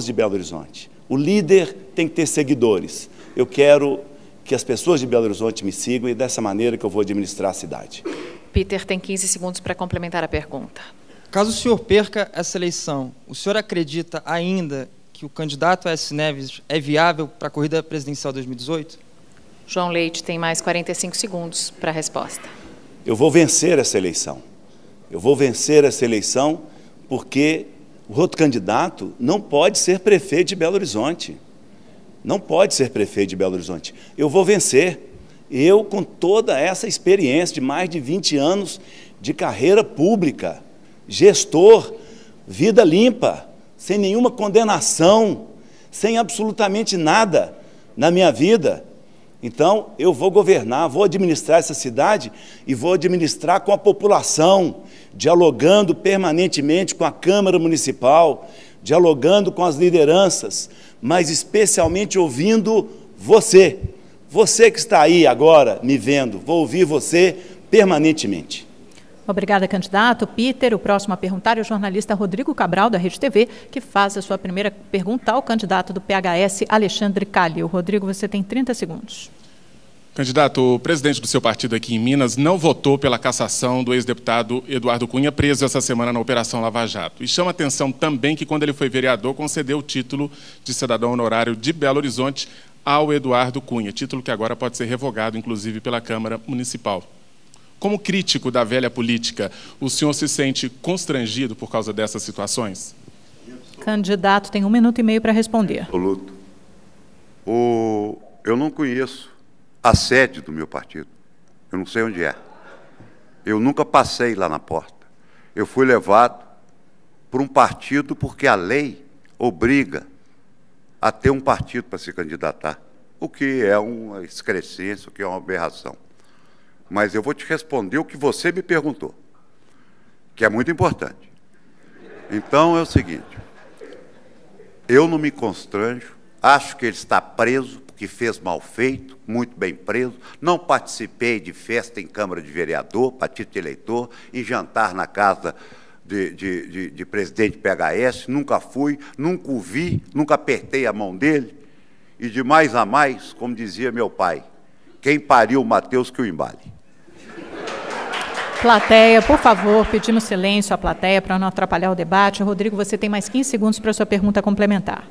[SPEAKER 3] de Belo Horizonte. O líder tem que ter seguidores. Eu quero que as pessoas de Belo Horizonte me sigam e dessa maneira que eu vou administrar a cidade.
[SPEAKER 4] Peter tem 15 segundos para complementar a pergunta.
[SPEAKER 6] Caso o senhor perca essa eleição, o senhor acredita ainda que o candidato Aécio Neves é viável para a corrida presidencial 2018?
[SPEAKER 4] João Leite tem mais 45 segundos para a resposta.
[SPEAKER 3] Eu vou vencer essa eleição. Eu vou vencer essa eleição porque o outro candidato não pode ser prefeito de Belo Horizonte. Não pode ser prefeito de Belo Horizonte. Eu vou vencer. Eu, com toda essa experiência de mais de 20 anos de carreira pública, gestor, vida limpa, sem nenhuma condenação, sem absolutamente nada na minha vida. Então, eu vou governar, vou administrar essa cidade e vou administrar com a população, dialogando permanentemente com a Câmara Municipal, dialogando com as lideranças, mas especialmente ouvindo você. Você que está aí agora me vendo, vou ouvir você permanentemente.
[SPEAKER 1] Obrigada, candidato. Peter, o próximo a perguntar é o jornalista Rodrigo Cabral, da Rede TV, que faz a sua primeira pergunta ao candidato do PHS, Alexandre Calil. Rodrigo, você tem 30 segundos.
[SPEAKER 5] Candidato, o presidente do seu partido aqui em Minas não votou pela cassação do ex-deputado Eduardo Cunha, preso essa semana na Operação Lava Jato. E chama atenção também que, quando ele foi vereador, concedeu o título de cidadão honorário de Belo Horizonte ao Eduardo Cunha, título que agora pode ser revogado, inclusive, pela Câmara Municipal. Como crítico da velha política, o senhor se sente constrangido por causa dessas situações?
[SPEAKER 1] Candidato tem 1 minuto e meio para responder.
[SPEAKER 2] Absoluto. Eu não conheço a sede do meu partido. Eu não sei onde é. Eu nunca passei lá na porta. Eu fui levado por um partido porque a lei obriga a ter um partido para se candidatar, o que é uma excrescência, o que é uma aberração. Mas eu vou te responder o que você me perguntou, que é muito importante. Então é o seguinte, eu não me constranjo, acho que ele está preso, porque fez mal feito, muito bem preso, não participei de festa em Câmara de Vereador, partido de eleitor, em jantar na casa de presidente PHS, nunca fui, nunca o vi, nunca apertei a mão dele, e de mais a mais, como dizia meu pai, quem pariu o Mateus que o embale.
[SPEAKER 1] Plateia, por favor, pedimos silêncio à plateia para não atrapalhar o debate. Rodrigo, você tem mais 15 segundos para a sua pergunta complementar.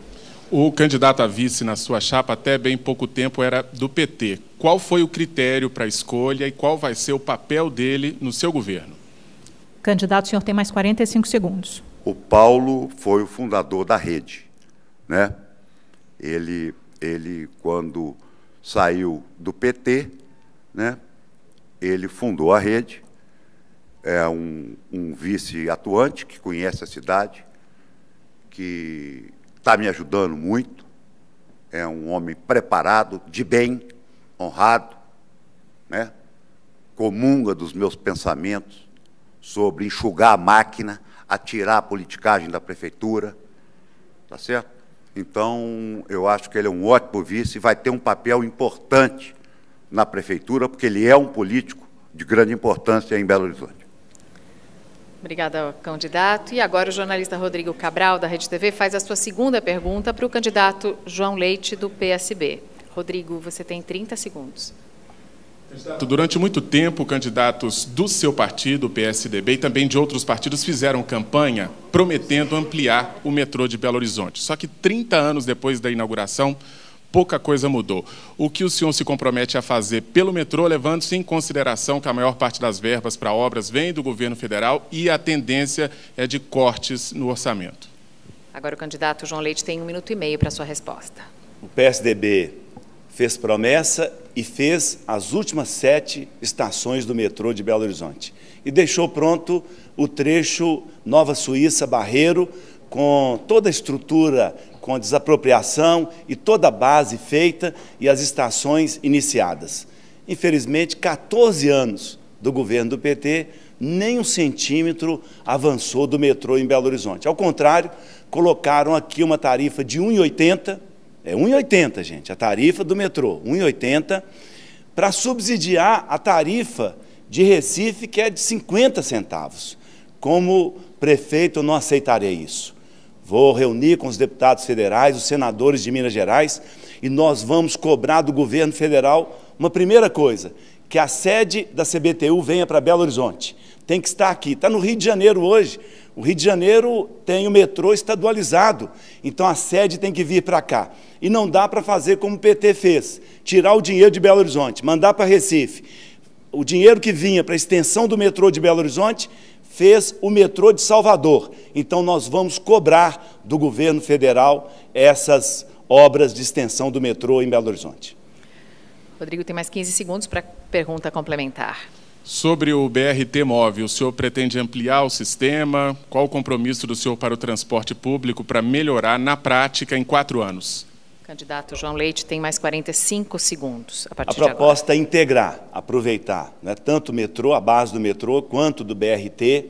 [SPEAKER 5] O candidato a vice na sua chapa, até bem pouco tempo, era do PT. Qual foi o critério para a escolha e qual vai ser o papel dele no seu governo?
[SPEAKER 1] Candidato, o senhor tem mais 45 segundos.
[SPEAKER 2] O Paulo foi o fundador da rede, né? Ele quando saiu do PT, né? Ele fundou a rede, é um vice atuante que conhece a cidade, que está me ajudando muito, é um homem preparado, de bem, honrado, né? Comunga dos meus pensamentos sobre enxugar a máquina, atirar a politicagem da prefeitura, tá certo? Então, eu acho que ele é um ótimo vice e vai ter um papel importante na prefeitura, porque ele é um político de grande importância em Belo Horizonte.
[SPEAKER 4] Obrigada, candidato. E agora o jornalista Rodrigo Cabral, da Rede TV, faz a sua segunda pergunta para o candidato João Leite, do PSB. Rodrigo, você tem 30 segundos.
[SPEAKER 5] Durante muito tempo, candidatos do seu partido, o PSDB, e também de outros partidos fizeram campanha prometendo ampliar o metrô de Belo Horizonte. Só que 30 anos depois da inauguração, pouca coisa mudou. O que o senhor se compromete a fazer pelo metrô, levando-se em consideração que a maior parte das verbas para obras vem do governo federal e a tendência é de cortes no orçamento?
[SPEAKER 4] Agora o candidato João Leite tem 1 minuto e meio para a sua resposta.
[SPEAKER 3] O PSDB fez promessa e fez as últimas 7 estações do metrô de Belo Horizonte. E deixou pronto o trecho Nova Suíça-Barreiro, com toda a estrutura, com a desapropriação e toda a base feita e as estações iniciadas. Infelizmente, 14 anos do governo do PT, nem 1 centímetro avançou do metrô em Belo Horizonte. Ao contrário, colocaram aqui uma tarifa de R$ 1,80, é R$ 1,80, gente, a tarifa do metrô, R$ 1,80, para subsidiar a tarifa de Recife, que é de 50 centavos. Como prefeito, eu não aceitarei isso. Vou reunir com os deputados federais, os senadores de Minas Gerais, e nós vamos cobrar do governo federal uma primeira coisa, que a sede da CBTU venha para Belo Horizonte. Tem que estar aqui. Está no Rio de Janeiro hoje. O Rio de Janeiro tem o metrô estadualizado, então a sede tem que vir para cá. E não dá para fazer como o PT fez, tirar o dinheiro de Belo Horizonte, mandar para Recife. O dinheiro que vinha para a extensão do metrô de Belo Horizonte fez o metrô de Salvador. Então nós vamos cobrar do governo federal essas obras de extensão do metrô em Belo Horizonte.
[SPEAKER 4] Rodrigo, tem mais 15 segundos para pergunta complementar.
[SPEAKER 5] Sobre o BRT móvel, o senhor pretende ampliar o sistema? Qual o compromisso do senhor para o transporte público para melhorar na prática em 4 anos?
[SPEAKER 4] Candidato João Leite tem mais 45 segundos a partir
[SPEAKER 3] de agora. A proposta é integrar, aproveitar, né, tanto o metrô, a base do metrô, quanto do BRT,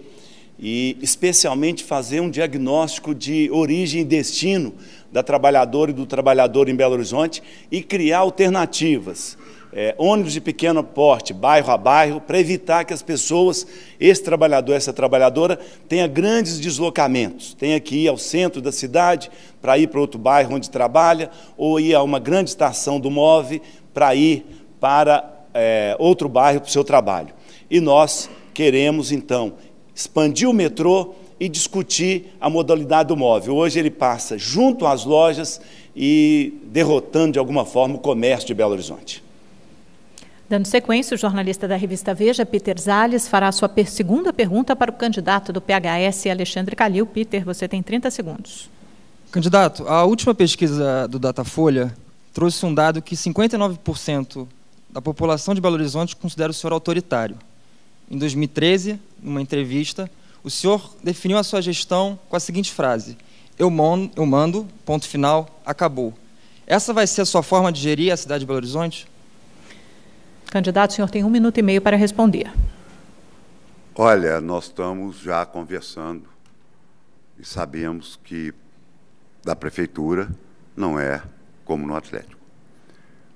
[SPEAKER 3] e especialmente fazer um diagnóstico de origem e destino da trabalhadora e do trabalhador em Belo Horizonte e criar alternativas. Ônibus de pequeno porte, bairro a bairro, para evitar que as pessoas, esse trabalhador, essa trabalhadora, tenha grandes deslocamentos. Tenha que ir ao centro da cidade para ir para outro bairro onde trabalha, ou ir a uma grande estação do MOVE para ir para outro bairro para o seu trabalho. E nós queremos, então, expandir o metrô e discutir a modalidade do móvel. Hoje ele passa junto às lojas e derrotando, de alguma forma, o comércio de Belo Horizonte.
[SPEAKER 1] Dando sequência, o jornalista da revista Veja, Peter Zales, fará a sua segunda pergunta para o candidato do PHS, Alexandre Calil. Peter, você tem 30 segundos.
[SPEAKER 6] Candidato, a última pesquisa do Datafolha trouxe um dado que 59% da população de Belo Horizonte considera o senhor autoritário. Em 2013, numa entrevista, o senhor definiu a sua gestão com a seguinte frase: eu mando, ponto final, acabou. Essa vai ser a sua forma de gerir a cidade de Belo Horizonte?
[SPEAKER 1] Candidato, o senhor tem 1 minuto e meio para responder.
[SPEAKER 2] Olha, nós estamos já conversando e sabemos que da prefeitura não é como no Atlético.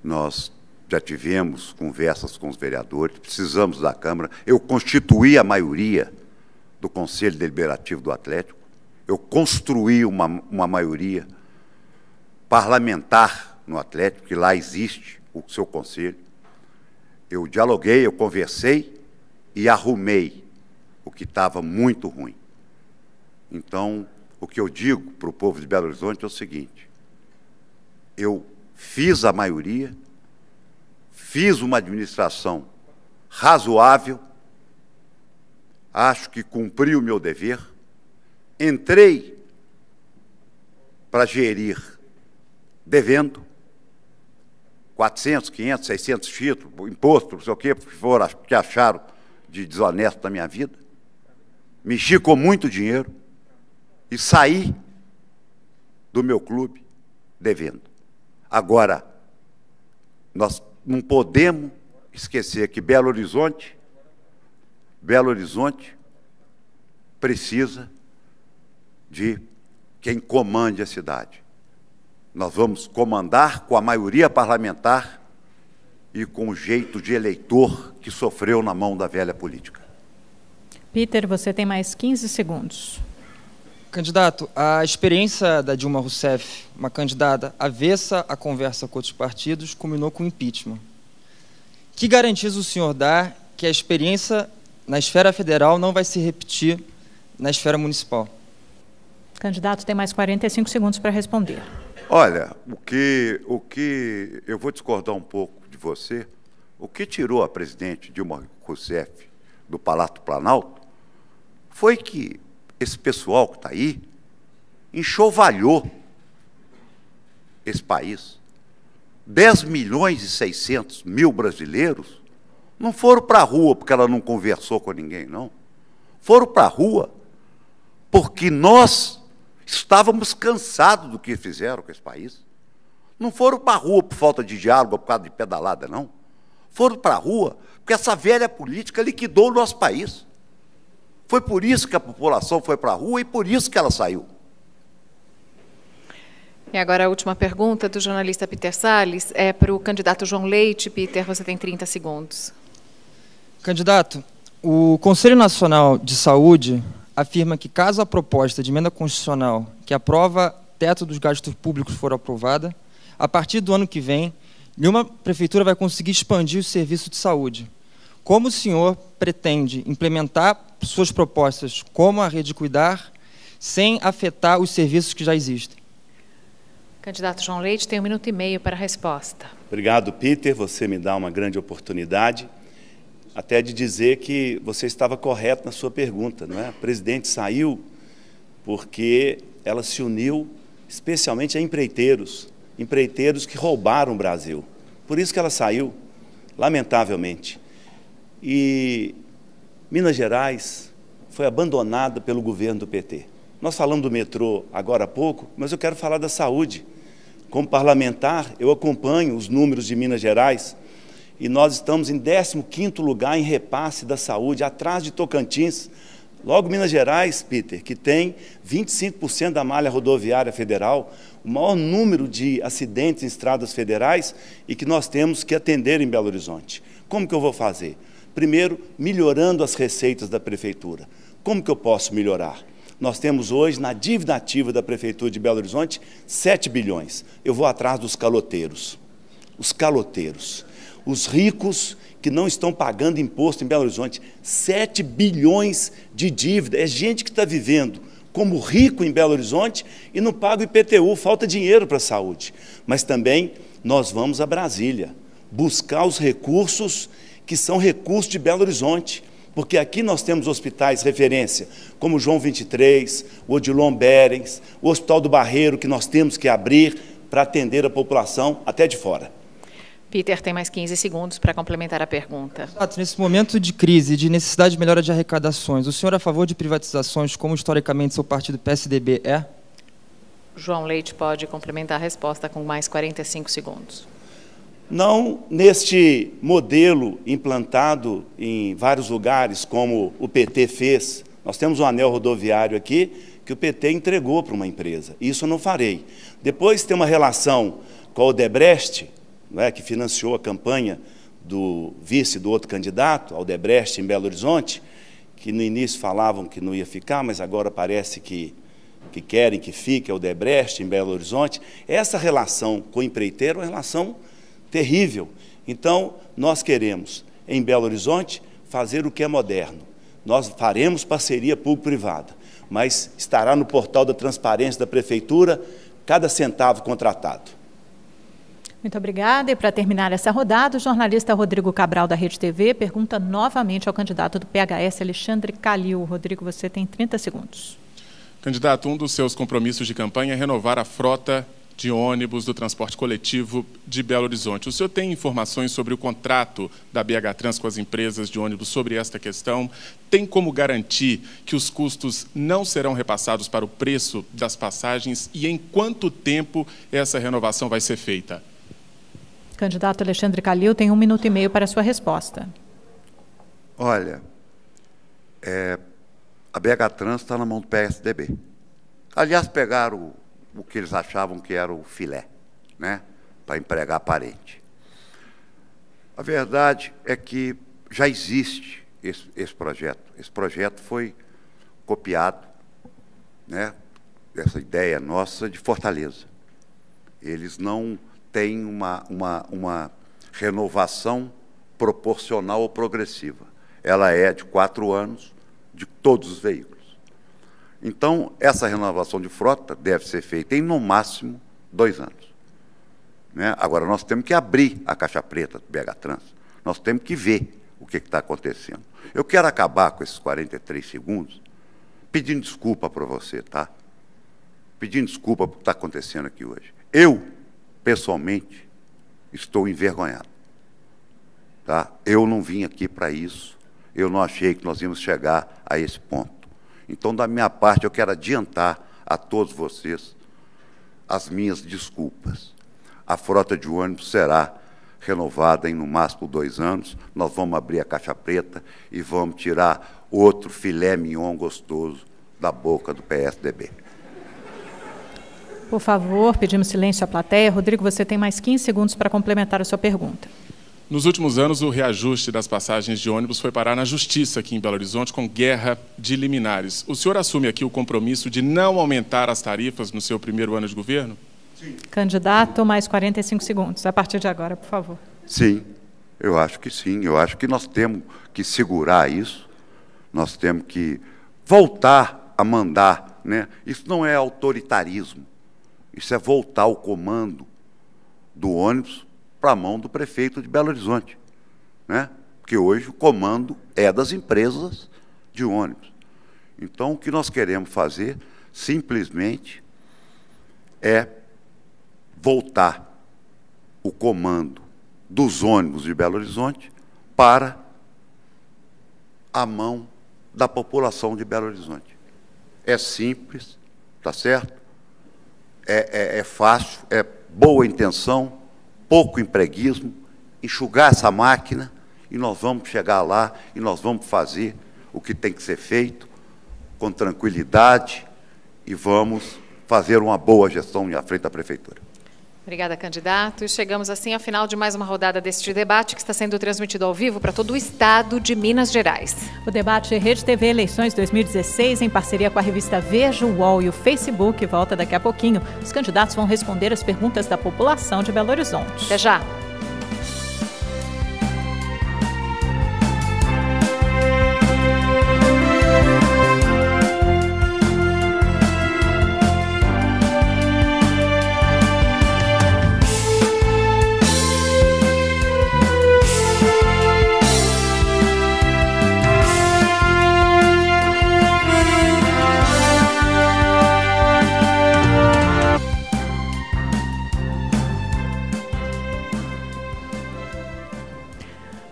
[SPEAKER 2] Nós já tivemos conversas com os vereadores, precisamos da Câmara. Eu constituí a maioria do Conselho Deliberativo do Atlético, eu construí uma maioria parlamentar no Atlético, que lá existe o seu conselho. Eu dialoguei, eu conversei e arrumei o que estava muito ruim. Então, o que eu digo para o povo de Belo Horizonte é o seguinte: eu fiz a maioria, fiz uma administração razoável, acho que cumpri o meu dever, entrei para gerir devendo 400, 500, 600 títulos, imposto, não sei o que acharam de desonesto na minha vida, mexi com muito dinheiro e saí do meu clube devendo. Agora, nós não podemos esquecer que Belo Horizonte precisa de quem comande a cidade. Nós vamos comandar com a maioria parlamentar e com o jeito de eleitor que sofreu na mão da velha política.
[SPEAKER 1] Peter, você tem mais 15 segundos.
[SPEAKER 6] Candidato, a experiência da Dilma Rousseff, uma candidata avessa à conversa com outros partidos, culminou com impeachment. Que garantias o senhor dá que a experiência na esfera federal não vai se repetir na esfera municipal?
[SPEAKER 1] Candidato, tem mais 45 segundos para responder.
[SPEAKER 2] Olha, o que eu vou discordar um pouco de você. O que tirou a presidente Dilma Rousseff do Palácio Planalto foi que esse pessoal que está aí enxovalhou esse país. 10.600.000 brasileiros não foram para a rua porque ela não conversou com ninguém, não. Foram para a rua porque nós estávamos cansados do que fizeram com esse país. Não foram para a rua por falta de diálogo ou por causa de pedalada, não. Foram para a rua porque essa velha política liquidou o nosso país. Foi por isso que a população foi para a rua e por isso que ela saiu.
[SPEAKER 4] E agora a última pergunta do jornalista Peter Salles é para o candidato João Leite. Peter, você tem 30 segundos.
[SPEAKER 6] Candidato, o Conselho Nacional de Saúde afirma que, caso a proposta de emenda constitucional que aprova teto dos gastos públicos for aprovada, a partir do ano que vem, nenhuma prefeitura vai conseguir expandir o serviço de saúde. Como o senhor pretende implementar suas propostas como a Rede Cuidar, sem afetar os serviços que já existem?
[SPEAKER 4] Candidato João Leite tem 1 minuto e meio para a resposta.
[SPEAKER 3] Obrigado, Peter. Você me dá uma grande oportunidade até de dizer que você estava correto na sua pergunta, não é? A presidente saiu porque ela se uniu especialmente a empreiteiros que roubaram o Brasil. Por isso que ela saiu, lamentavelmente. E Minas Gerais foi abandonada pelo governo do PT. Nós falamos do metrô agora há pouco, mas eu quero falar da saúde. Como parlamentar, eu acompanho os números de Minas Gerais e nós estamos em 15º lugar em repasse da saúde, atrás de Tocantins. Logo, Minas Gerais, Peter, que tem 25% da malha rodoviária federal, o maior número de acidentes em estradas federais e que nós temos que atender em Belo Horizonte. Como que eu vou fazer? Primeiro, melhorando as receitas da prefeitura. Como que eu posso melhorar? Nós temos hoje, na dívida ativa da Prefeitura de Belo Horizonte, 7 bilhões. Eu vou atrás dos caloteiros. Os caloteiros. Os ricos que não estão pagando imposto em Belo Horizonte. 7 bilhões de dívida. É gente que está vivendo como rico em Belo Horizonte e não paga o IPTU, falta dinheiro para a saúde. Mas também nós vamos a Brasília buscar os recursos que são recursos de Belo Horizonte. Porque aqui nós temos hospitais referência, como o João 23, o Odilon Berens, o Hospital do Barreiro, que nós temos que abrir para atender a população até de fora.
[SPEAKER 4] Peter tem mais 15 segundos para complementar a pergunta.
[SPEAKER 6] Nesse momento de crise e de necessidade de melhora de arrecadações, o senhor é a favor de privatizações, como historicamente seu partido PSDB é?
[SPEAKER 4] João Leite pode complementar a resposta com mais 45 segundos.
[SPEAKER 3] Não neste modelo implantado em vários lugares, como o PT fez. Nós temos um anel rodoviário aqui que o PT entregou para uma empresa. Isso eu não farei. Depois tem uma relação com a Odebrecht, não é, que financiou a campanha do vice do outro candidato, a Odebrecht em Belo Horizonte, que no início falavam que não ia ficar, mas agora parece que querem que fique a Odebrecht em Belo Horizonte. Essa relação com o empreiteiro é uma relação terrível. Então, nós queremos, em Belo Horizonte, fazer o que é moderno. Nós faremos parceria público-privada, mas estará no portal da transparência da Prefeitura cada centavo contratado.
[SPEAKER 1] Muito obrigada. E para terminar essa rodada, o jornalista Rodrigo Cabral, da Rede TV, pergunta novamente ao candidato do PHS, Alexandre Calil. Rodrigo, você tem 30 segundos.
[SPEAKER 5] Candidato, um dos seus compromissos de campanha é renovar a frota de ônibus do transporte coletivo de Belo Horizonte. O senhor tem informações sobre o contrato da BH Trans com as empresas de ônibus sobre esta questão? Tem como garantir que os custos não serão repassados para o preço das passagens e em quanto tempo essa renovação vai ser feita?
[SPEAKER 1] Candidato Alexandre Calil tem 1 minuto e meio para a sua resposta.
[SPEAKER 2] Olha, a BH Trans está na mão do PSDB. Aliás, pegaram o que eles achavam que era o filé, né, para empregar parente. A verdade é que já existe esse projeto. Esse projeto foi copiado, né, essa ideia nossa de Fortaleza. Eles não têm uma renovação proporcional ou progressiva. Ela é de 4 anos de todos os veículos. Então, essa renovação de frota deve ser feita em, no máximo, 2 anos. Né? Agora, nós temos que abrir a caixa preta do BH Trans. Nós temos que ver o que está acontecendo. Eu quero acabar com esses 43 segundos pedindo desculpa para você, tá? Pedindo desculpa por o que está acontecendo aqui hoje. Eu, pessoalmente, estou envergonhado. Tá? Eu não vim aqui para isso. Eu não achei que nós íamos chegar a esse ponto. Então, da minha parte, eu quero adiantar a todos vocês as minhas desculpas. A frota de ônibus será renovada em no máximo 2 anos. Nós vamos abrir a caixa preta e vamos tirar outro filé mignon gostoso da boca do PSDB.
[SPEAKER 1] Por favor, pedimos silêncio à plateia. Rodrigo, você tem mais 15 segundos para complementar a sua pergunta.
[SPEAKER 5] Nos últimos anos, o reajuste das passagens de ônibus foi parar na Justiça aqui em Belo Horizonte com guerra de liminares. O senhor assume aqui o compromisso de não aumentar as tarifas no seu primeiro ano de governo?
[SPEAKER 1] Sim. Candidato, mais 45 segundos. A partir de agora, por favor.
[SPEAKER 2] Sim, eu acho que sim. Eu acho que nós temos que segurar isso. Nós temos que voltar a mandar, né? Isso não é autoritarismo. Isso é voltar o comando do ônibus para a mão do prefeito de Belo Horizonte, né? Porque hoje o comando é das empresas de ônibus. Então, o que nós queremos fazer, simplesmente, é voltar o comando dos ônibus de Belo Horizonte para a mão da população de Belo Horizonte. É simples, tá certo? É fácil, é boa intenção, pouco empreguismo, enxugar essa máquina e nós vamos chegar lá e nós vamos fazer o que tem que ser feito com tranquilidade e vamos fazer uma boa gestão à frente da Prefeitura.
[SPEAKER 4] Obrigada, candidato. E chegamos assim ao final de mais uma rodada deste debate que está sendo transmitido ao vivo para todo o estado de Minas Gerais.
[SPEAKER 1] O debate Rede TV Eleições 2016, em parceria com a revista Veja, o UOL e o Facebook, volta daqui a pouquinho. Os candidatos vão responder as perguntas da população de Belo Horizonte.
[SPEAKER 4] Até já!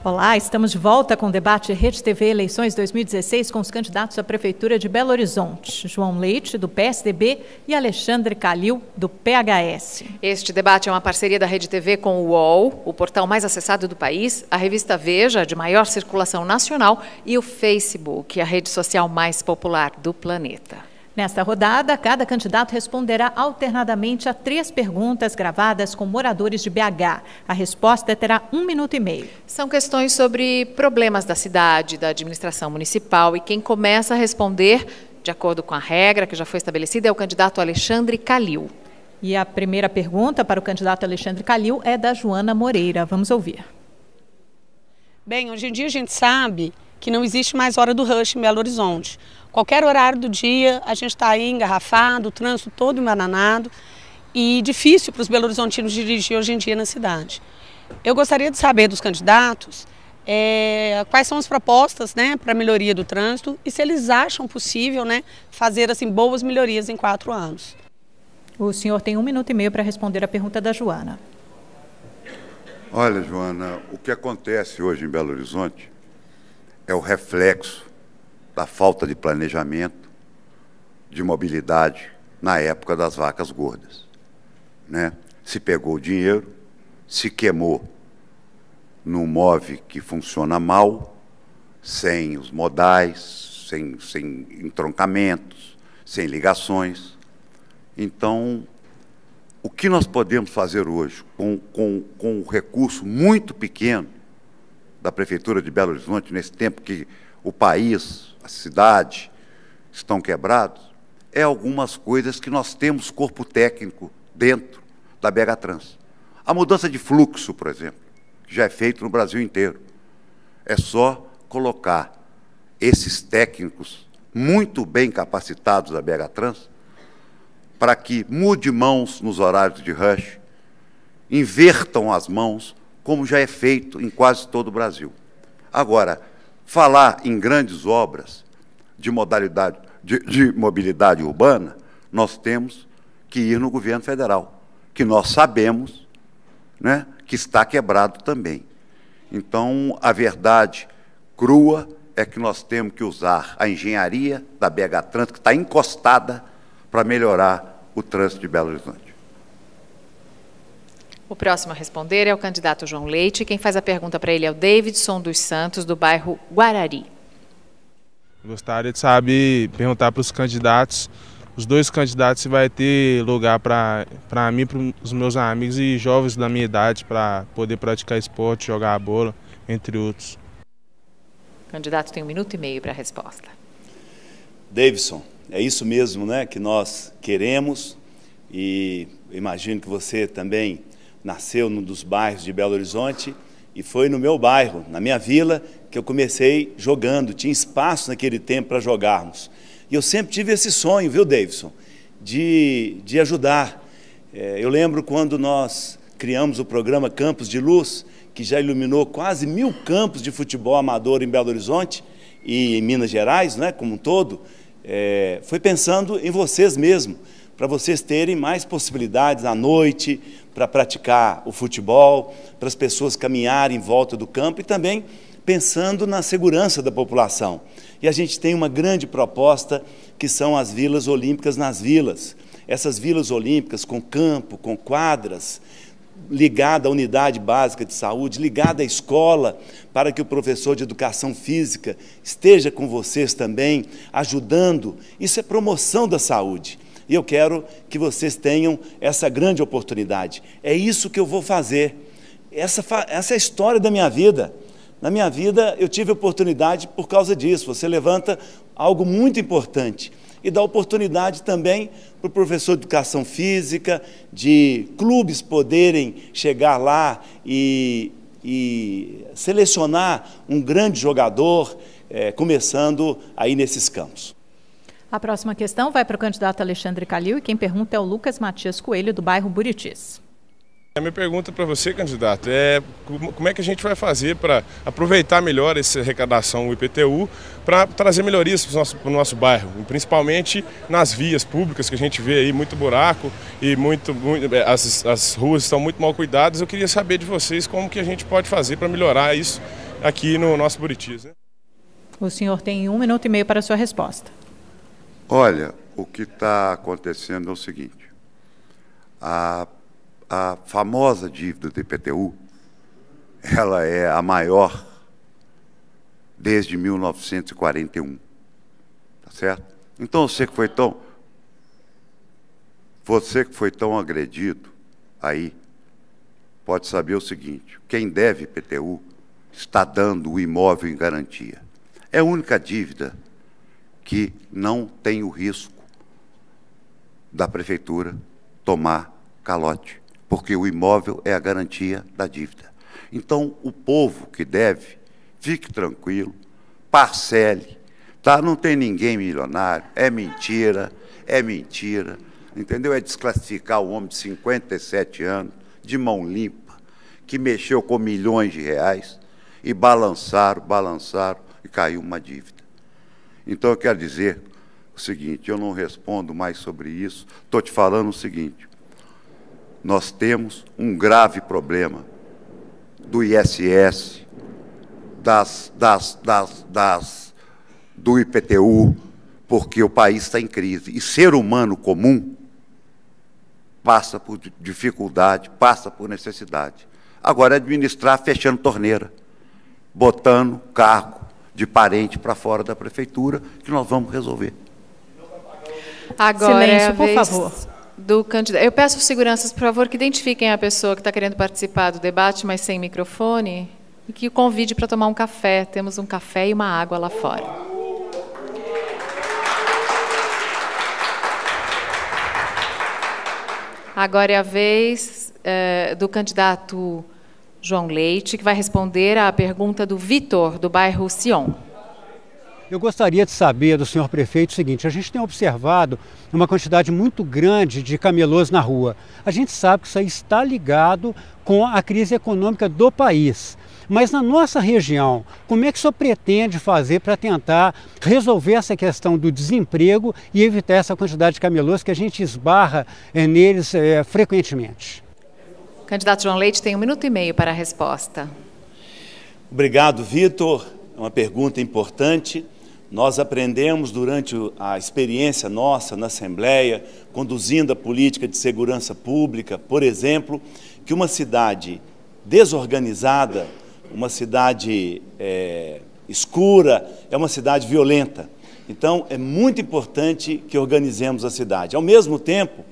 [SPEAKER 1] Olá, estamos de volta com o debate Rede TV Eleições 2016 com os candidatos à Prefeitura de Belo Horizonte, João Leite, do PSDB, e Alexandre Calil, do PHS.
[SPEAKER 4] Este debate é uma parceria da Rede TV com o UOL, o portal mais acessado do país, a revista Veja, de maior circulação nacional, e o Facebook, a rede social mais popular do planeta.
[SPEAKER 1] Nesta rodada, cada candidato responderá alternadamente a 3 perguntas gravadas com moradores de BH. A resposta terá 1 minuto e meio.
[SPEAKER 4] São questões sobre problemas da cidade, da administração municipal, e quem começa a responder, de acordo com a regra que já foi estabelecida, é o candidato Alexandre Calil.
[SPEAKER 1] E a primeira pergunta para o candidato Alexandre Calil é da Joana Moreira. Vamos ouvir.
[SPEAKER 7] Bem, hoje em dia a gente sabe que não existe mais hora do rush em Belo Horizonte. Qualquer horário do dia, a gente está aí engarrafado, o trânsito todo embananado e difícil para os belo-horizontinos dirigir hoje em dia na cidade. Eu gostaria de saber dos candidatos quais são as propostas, né, para a melhoria do trânsito e se eles acham possível, né, fazer assim, boas melhorias em 4 anos.
[SPEAKER 1] O senhor tem 1 minuto e meio para responder a pergunta da Joana.
[SPEAKER 2] Olha, Joana, o que acontece hoje em Belo Horizonte é o reflexo da falta de planejamento, de mobilidade na época das vacas gordas, né? Se pegou o dinheiro, se queimou num MOVE que funciona mal, sem os modais, sem entroncamentos, sem ligações. Então, o que nós podemos fazer hoje com um recurso muito pequeno da Prefeitura de Belo Horizonte, nesse tempo que o país, a cidade, estão quebrados, é algumas coisas que nós temos corpo técnico dentro da BH Trans. A mudança de fluxo, por exemplo, que já é feito no Brasil inteiro. É só colocar esses técnicos muito bem capacitados da BH Trans para que mude mãos nos horários de rush, invertam as mãos, como já é feito em quase todo o Brasil. Agora, falar em grandes obras de modalidade de mobilidade urbana, nós temos que ir no governo federal, que nós sabemos, né, que está quebrado também. Então, a verdade crua é que nós temos que usar a engenharia da BH Trans, que está encostada, para melhorar o trânsito de Belo Horizonte.
[SPEAKER 4] O próximo a responder é o candidato João Leite. Quem faz a pergunta para ele é o Davidson dos Santos, do bairro Guarari.
[SPEAKER 8] Gostaria de saber, perguntar para os candidatos, os dois candidatos, se vai ter lugar para mim, para os meus amigos e jovens da minha idade, para poder praticar esporte, jogar bola, entre outros.
[SPEAKER 4] O candidato tem 1 minuto e meio para a resposta.
[SPEAKER 3] Davidson, é isso mesmo, né, que nós queremos, e imagino que você também nasceu num dos bairros de Belo Horizonte, e foi no meu bairro, na minha vila, que eu comecei jogando. Tinha espaço naquele tempo para jogarmos. E eu sempre tive esse sonho, viu, Davidson, de ajudar. Eu lembro quando nós criamos o programa Campos de Luz, que já iluminou quase 1000 campos de futebol amador em Belo Horizonte e em Minas Gerais, né, como um todo. Foi pensando em vocês mesmo, para vocês terem mais possibilidades à noite, para praticar o futebol, para as pessoas caminharem em volta do campo e também pensando na segurança da população. E a gente tem uma grande proposta, que são as vilas olímpicas nas vilas. Essas vilas olímpicas com campo, com quadras, ligada à unidade básica de saúde, ligada à escola, para que o professor de educação física esteja com vocês também, ajudando. Isso é promoção da saúde. E eu quero que vocês tenham essa grande oportunidade. É isso que eu vou fazer. Essa é a história da minha vida. Na minha vida, eu tive oportunidade por causa disso. Você levanta algo muito importante e dá oportunidade também para o professor de educação física, de clubes poderem chegar lá e selecionar um grande jogador, começando aí nesses campos.
[SPEAKER 1] A próxima questão vai para o candidato Alexandre Calil e quem pergunta é o Lucas Matias Coelho, do bairro Buritis.
[SPEAKER 8] A minha pergunta para você, candidato, é como é que a gente vai fazer para aproveitar melhor essa arrecadação do IPTU para trazer melhorias para o nosso bairro, principalmente nas vias públicas, que a gente vê aí muito buraco e as ruas estão muito mal cuidadas. Eu queria saber de vocês como que a gente pode fazer para melhorar isso aqui no nosso Buritis, né?
[SPEAKER 1] O senhor tem 1 minuto e meio para a sua resposta.
[SPEAKER 2] Olha, o que está acontecendo é o seguinte, a famosa dívida do IPTU, ela é a maior desde 1941, tá certo? Então você que foi tão agredido aí, pode saber o seguinte, quem deve IPTU está dando o imóvel em garantia. É a única dívida que não tem o risco da prefeitura tomar calote, porque o imóvel é a garantia da dívida. Então, o povo que deve, fique tranquilo, parcele, tá? Não tem ninguém milionário, é mentira, entendeu? É desclassificar o homem de 57 anos, de mão limpa, que mexeu com milhões de reais e balançaram, e caiu uma dívida. Então, eu quero dizer o seguinte, eu não respondo mais sobre isso, estou te falando o seguinte, nós temos um grave problema do ISS, do IPTU, porque o país está em crise. E ser humano comum passa por dificuldade, passa por necessidade. Agora, administrar fechando torneira, botando cargo de parente para fora da prefeitura, que nós vamos resolver.
[SPEAKER 4] Agora
[SPEAKER 1] silêncio,
[SPEAKER 4] é a
[SPEAKER 1] por
[SPEAKER 4] vez
[SPEAKER 1] favor.
[SPEAKER 4] Do candidato. Eu peço aos seguranças, por favor, que identifiquem a pessoa que está querendo participar do debate, mas sem microfone, e que o convide para tomar um café. Temos um café e uma água lá fora. Agora é a vez do candidato João Leite, que vai responder à pergunta do Vitor, do bairro Sion.
[SPEAKER 9] Eu gostaria de saber do senhor prefeito o seguinte, a gente tem observado uma quantidade muito grande de camelôs na rua. A gente sabe que isso aí está ligado com a crise econômica do país. Mas na nossa região, como é que o senhor pretende fazer para tentar resolver essa questão do desemprego e evitar essa quantidade de camelôs que a gente esbarra neles frequentemente?
[SPEAKER 4] O candidato João Leite tem 1 minuto e meio para a resposta.
[SPEAKER 3] Obrigado, Vitor. É uma pergunta importante. Nós aprendemos durante a experiência nossa na Assembleia, conduzindo a política de segurança pública, por exemplo, que uma cidade desorganizada, uma cidade escura, é uma cidade violenta. Então, é muito importante que organizemos a cidade. Ao mesmo tempo,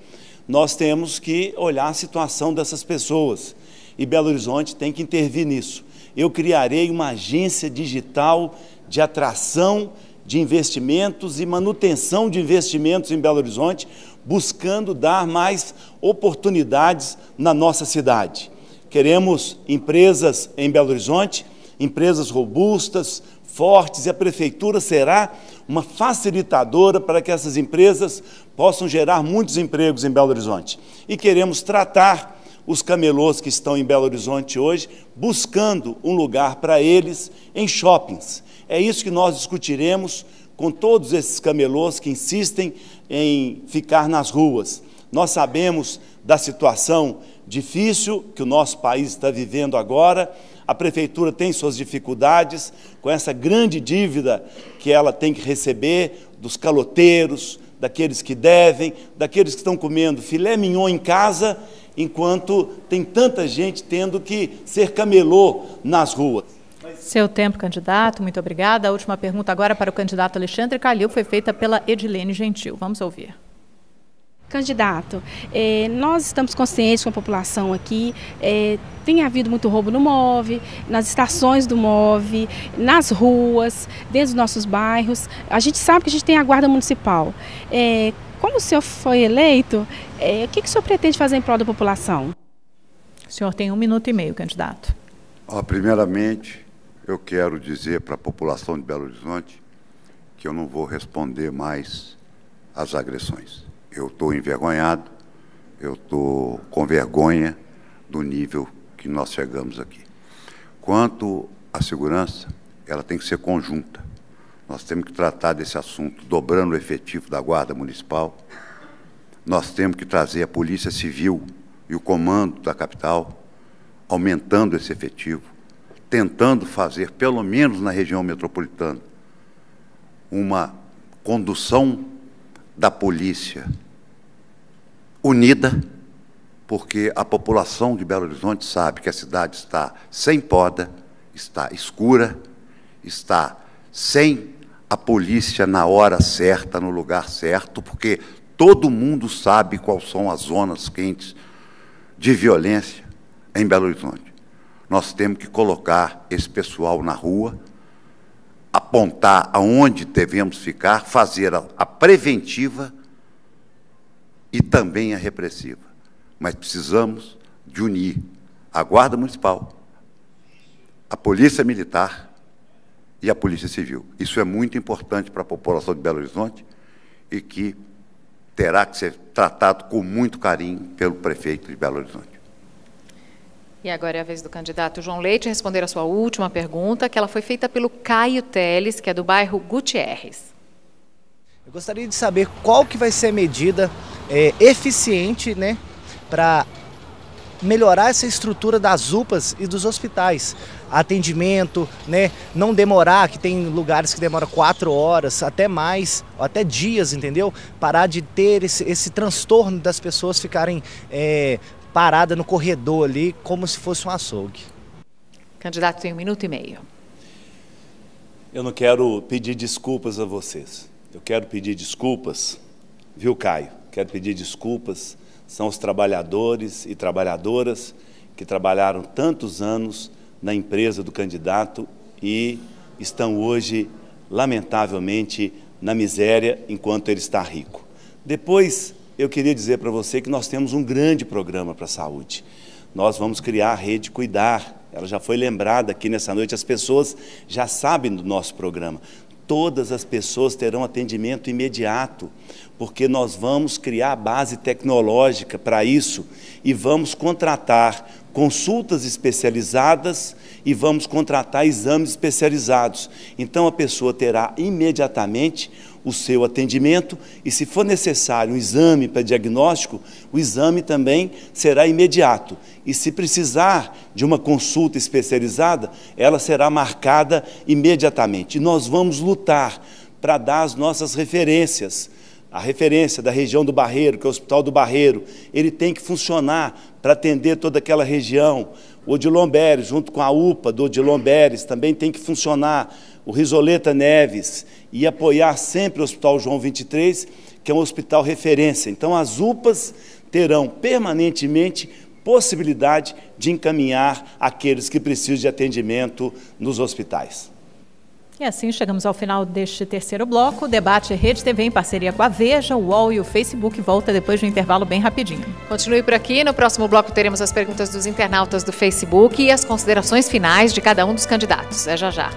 [SPEAKER 3] nós temos que olhar a situação dessas pessoas, e Belo Horizonte tem que intervir nisso. Eu criarei uma agência digital de atração de investimentos e manutenção de investimentos em Belo Horizonte, buscando dar mais oportunidades na nossa cidade. Queremos empresas em Belo Horizonte, empresas robustas, fortes, e a Prefeitura será uma facilitadora para que essas empresas possam gerar muitos empregos em Belo Horizonte. E queremos tratar os camelôs que estão em Belo Horizonte hoje, buscando um lugar para eles em shoppings. É isso que nós discutiremos com todos esses camelôs que insistem em ficar nas ruas. Nós sabemos da situação difícil que o nosso país está vivendo agora. A Prefeitura tem suas dificuldades com essa grande dívida que ela tem que receber dos caloteiros, daqueles que devem, daqueles que estão comendo filé mignon em casa, enquanto tem tanta gente tendo que ser camelô nas ruas.
[SPEAKER 1] Seu tempo, candidato. Muito obrigada. A última pergunta agora para o candidato Alexandre Calil foi feita pela Edilene Gentil. Vamos ouvir.
[SPEAKER 10] Candidato, nós estamos conscientes com a população aqui, tem havido muito roubo no MOVE, nas estações do MOVE, nas ruas, dentro dos nossos bairros. A gente sabe que a gente tem a Guarda Municipal. Como o senhor foi eleito, o que o senhor pretende fazer em prol da população?
[SPEAKER 1] O senhor tem 1 minuto e meio, candidato.
[SPEAKER 2] Primeiramente, eu quero dizer para a população de Belo Horizonte que eu não vou responder mais às agressões. Eu estou envergonhado, eu estou com vergonha do nível que nós chegamos aqui. Quanto à segurança, ela tem que ser conjunta. Nós temos que tratar desse assunto dobrando o efetivo da Guarda Municipal. Nós temos que trazer a Polícia Civil e o comando da capital, aumentando esse efetivo, tentando fazer, pelo menos na região metropolitana, uma condução da polícia unida, porque a população de Belo Horizonte sabe que a cidade está sem poda, está escura, está sem a polícia na hora certa, no lugar certo, porque todo mundo sabe quais são as zonas quentes de violência em Belo Horizonte. Nós temos que colocar esse pessoal na rua, apontar aonde devemos ficar, fazer a preventiva e também a repressiva. Mas precisamos de unir a Guarda Municipal, a Polícia Militar e a Polícia Civil. Isso é muito importante para a população de Belo Horizonte e que terá que ser tratado com muito carinho pelo prefeito de Belo Horizonte.
[SPEAKER 4] E agora é a vez do candidato João Leite responder a sua última pergunta, que ela foi feita pelo Caio Teles, que é do bairro Gutierrez.
[SPEAKER 11] Eu gostaria de saber qual que vai ser a medida eficiente, né, para melhorar essa estrutura das UPAs e dos hospitais. Atendimento, né, não demorar, que tem lugares que demoram 4 horas, até mais, ou até dias, entendeu? Parar de ter esse transtorno das pessoas ficarem parada no corredor ali, como se fosse um açougue.
[SPEAKER 4] Candidato tem 1 minuto e meio.
[SPEAKER 3] Eu não quero pedir desculpas a vocês. Eu quero pedir desculpas, viu, Caio? Quero pedir desculpas, são os trabalhadores e trabalhadoras que trabalharam tantos anos na empresa do candidato e estão hoje, lamentavelmente, na miséria enquanto ele está rico. Depois, eu queria dizer para você que nós temos um grande programa para a saúde. Nós vamos criar a Rede Cuidar. Ela já foi lembrada aqui nessa noite, as pessoas já sabem do nosso programa. Todas as pessoas terão atendimento imediato, porque nós vamos criar a base tecnológica para isso e vamos contratar consultas especializadas e vamos contratar exames especializados. Então, a pessoa terá imediatamente o seu atendimento e, se for necessário um exame para diagnóstico, o exame também será imediato. E, se precisar de uma consulta especializada, ela será marcada imediatamente. E nós vamos lutar para dar as nossas referências a referência da região do Barreiro, que é o Hospital do Barreiro, ele tem que funcionar para atender toda aquela região. O Odilon Beres, junto com a UPA do Odilon Beres, também tem que funcionar. O Risoleta Neves, e apoiar sempre o Hospital João 23, que é um hospital referência. Então, as UPAs terão permanentemente possibilidade de encaminhar aqueles que precisam de atendimento nos hospitais.
[SPEAKER 1] E assim chegamos ao final deste terceiro bloco. O debate Rede TV em parceria com a Veja, o UOL e o Facebook volta depois de um intervalo bem rapidinho.
[SPEAKER 4] Continue por aqui. No próximo bloco teremos as perguntas dos internautas do Facebook e as considerações finais de cada um dos candidatos. É já já.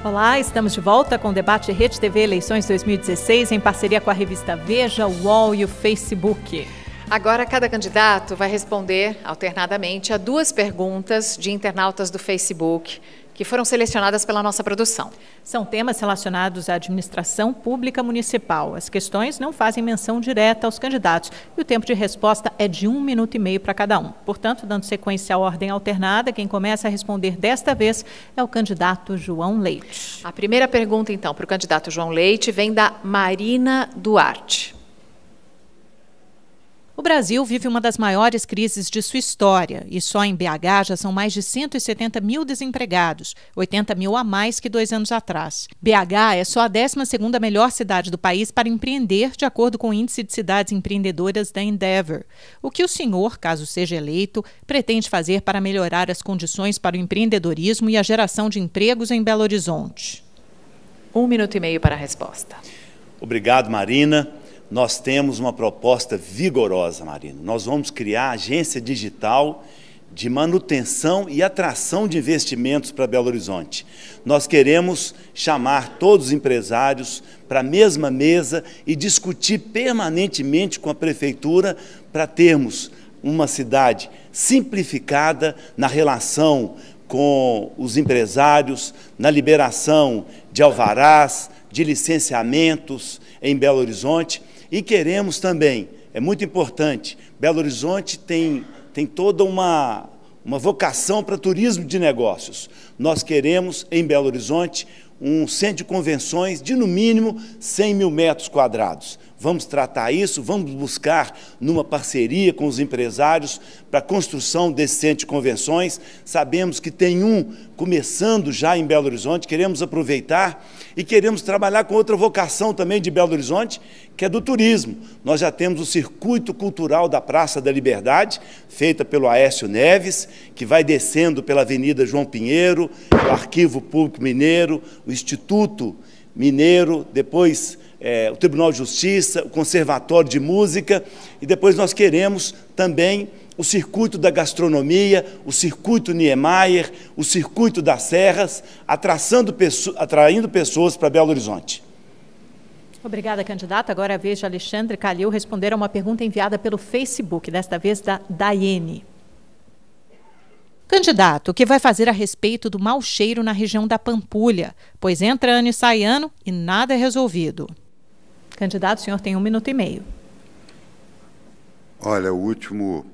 [SPEAKER 1] Olá, estamos de volta com o debate Rede TV Eleições 2016 em parceria com a revista Veja, o UOL e o Facebook.
[SPEAKER 4] Agora, cada candidato vai responder alternadamente a 2 perguntas de internautas do Facebook que foram selecionadas pela nossa produção.
[SPEAKER 1] São temas relacionados à administração pública municipal. As questões não fazem menção direta aos candidatos e o tempo de resposta é de 1 minuto e meio para cada um. Portanto, dando sequência à ordem alternada, quem começa a responder desta vez é o candidato João Leite.
[SPEAKER 4] A primeira pergunta, então, para o candidato João Leite vem da Marina Duarte.
[SPEAKER 1] O Brasil vive uma das maiores crises de sua história e só em BH já são mais de 170 mil desempregados, 80 mil a mais que 2 anos atrás. BH é só a 12ª melhor cidade do país para empreender, de acordo com o Índice de Cidades Empreendedoras da Endeavor. O que o senhor, caso seja eleito, pretende fazer para melhorar as condições para o empreendedorismo e a geração de empregos em Belo Horizonte?
[SPEAKER 4] 1 minuto e meio para a resposta.
[SPEAKER 3] Obrigado, Marina. Nós temos uma proposta vigorosa, Marina. Nós vamos criar a agência digital de manutenção e atração de investimentos para Belo Horizonte. Nós queremos chamar todos os empresários para a mesma mesa e discutir permanentemente com a prefeitura para termos uma cidade simplificada na relação com os empresários, na liberação de alvarás, de licenciamentos em Belo Horizonte. E queremos também, é muito importante, Belo Horizonte tem toda uma vocação para turismo de negócios. Nós queremos, em Belo Horizonte, um centro de convenções de, no mínimo, 100 mil metros quadrados. Vamos tratar isso, vamos buscar numa parceria com os empresários para a construção desse centro de convenções. Sabemos que tem um começando já em Belo Horizonte, queremos aproveitar e queremos trabalhar com outra vocação também de Belo Horizonte, que é do turismo. Nós já temos o Circuito Cultural da Praça da Liberdade, feita pelo Aécio Neves, que vai descendo pela Avenida João Pinheiro, o Arquivo Público Mineiro, o Instituto Mineiro, depois o Tribunal de Justiça, o Conservatório de Música, e depois nós queremos também o Circuito da Gastronomia, o Circuito Niemeyer, o Circuito das Serras, atraindo pessoas para Belo Horizonte.
[SPEAKER 1] Obrigada, candidata. Agora é a vez de Alexandre Calil responder a uma pergunta enviada pelo Facebook, desta vez da Daiane. Candidato, o que vai fazer a respeito do mau cheiro na região da Pampulha? Pois entra ano e sai ano e nada é resolvido. Candidato, o senhor tem 1 minuto e meio.
[SPEAKER 2] Olha, o último